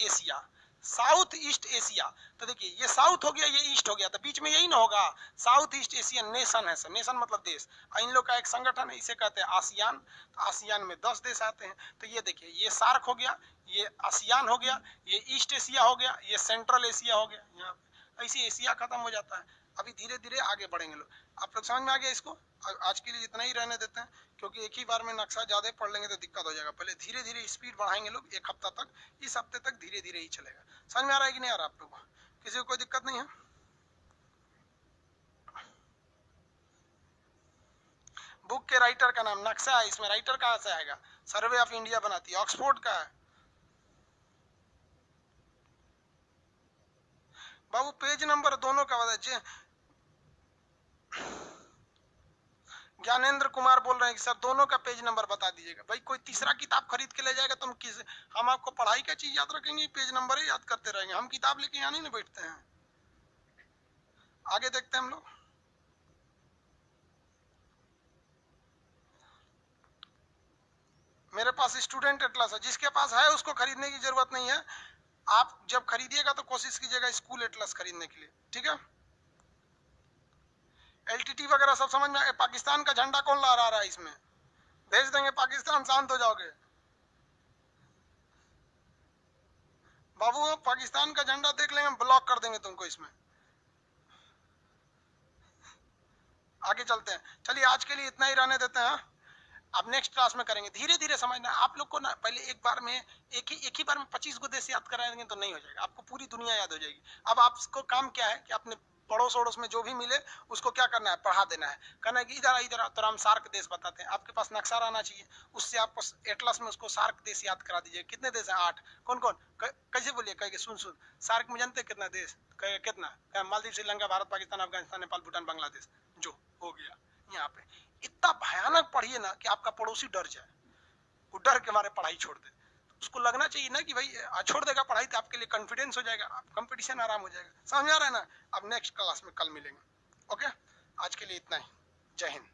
Asia. South east Asia. तो देखिए ये साउथ हो गया, ये ईस्ट हो गया, तो बीच में यही ना होगा। साउथ ईस्ट एशियन नेशन है सर। नेशन मतलब देश। इन लोग का एक संगठन है, इसे कहते हैं आसियान। तो आसियान में 10 देश आते हैं। तो ये देखिए, ये सार्क हो गया, ये आसियान हो गया, ये ईस्ट एशिया हो गया, ये सेंट्रल एशिया हो गया। यहाँ ऐसे एशिया खत्म हो जाता है। अभी धीरे धीरे आगे बढ़ेंगे लोग। आप लोग समझ में आ गया इसको? आज के लिए इतना ही रहने देते हैं, क्योंकि एक ही बार में नक्शा ज्यादा पढ़ लेंगे तो दिक्कत हो जाएगा। पहले धीरे धीरे स्पीड बढ़ाएंगे लोग, एक हफ्ता तक। इस हफ्ते तक धीरे धीरे ही चलेगा। समझ में आ रहा है कि नहीं आ रहा आप लोगों को? किसी को कोई दिक्कत नहीं है? बुक के राइटर का नाम नक्शा है, इसमें राइटर कहाँ से आएगा? सर्वे ऑफ इंडिया बनाती है, ऑक्सफोर्ड का है। बाबू पेज नंबर दोनों का बताइए। ज्ञानेंद्र कुमार बोल रहे हैं कि सर दोनों का पेज नंबर बता दीजिएगा। भाई कोई तीसरा किताब खरीद के ले जाएगा तो हम आपको पढ़ाई का चीज याद रखेंगे, पेज नंबर ही याद करते रहेंगे। हम किताब लेके यहाँ नहीं बैठते हैं। आगे देखते हैं हम लोग। मेरे पास स्टूडेंट एटलस है, जिसके पास है उसको खरीदने की जरूरत नहीं है। आप जब खरीदिएगा तो कोशिश कीजिएगा स्कूल एटलस खरीदने के लिए, ठीक है। एलटीटी वगैरह सब समझ में। पाकिस्तान का झंडा कौन लहरा रहा है इसमें? भेज देंगे पाकिस्तान, शांत हो जाओगे। बाबू पाकिस्तान का झंडा देख लेंगे, ब्लॉक कर देंगे तुमको इसमें। आगे चलते हैं, चलिए आज के लिए इतना ही रहने देते हैं। अब नेक्स्ट क्लास में करेंगे, धीरे धीरे समझना। आप लोग को ना पहले एक बार में एक ही बार में 25 को देश याद कराएंगे तो नहीं हो जाएगा, आपको पूरी दुनिया याद हो जाएगी। अब आपको काम क्या है कि अपने पड़ोस अड़ोस में जो भी मिले उसको क्या करना है, पढ़ा देना है। कहना है कि इधर इधर तो हम सार्क देश बताते हैं, आपके पास नक्शा रहना चाहिए, उससे आपको एटलस में उसको सार्क देश याद करा दीजिए। कितने देश हैं? 8। कौन कौन? कैसे बोलिए? कह के सुन सार्क में जानते कितना देश? कितना? मालदीव, श्रीलंका, भारत, पाकिस्तान, अफगानिस्तान, नेपाल, भूटान, बांग्लादेश। जो हो गया यहाँ पे। इतना भयानक पढ़िए ना कि आपका पड़ोसी डर जाए, वो डर के मारे पढ़ाई छोड़ दे। उसको लगना चाहिए ना कि भाई छोड़ देगा पढ़ाई तो आपके लिए कॉन्फिडेंस हो जाएगा, कंपटीशन आराम हो जाएगा। समझ आ रहा है ना? अब नेक्स्ट क्लास में कल मिलेंगे। ओके, आज के लिए इतना ही। जय हिंद।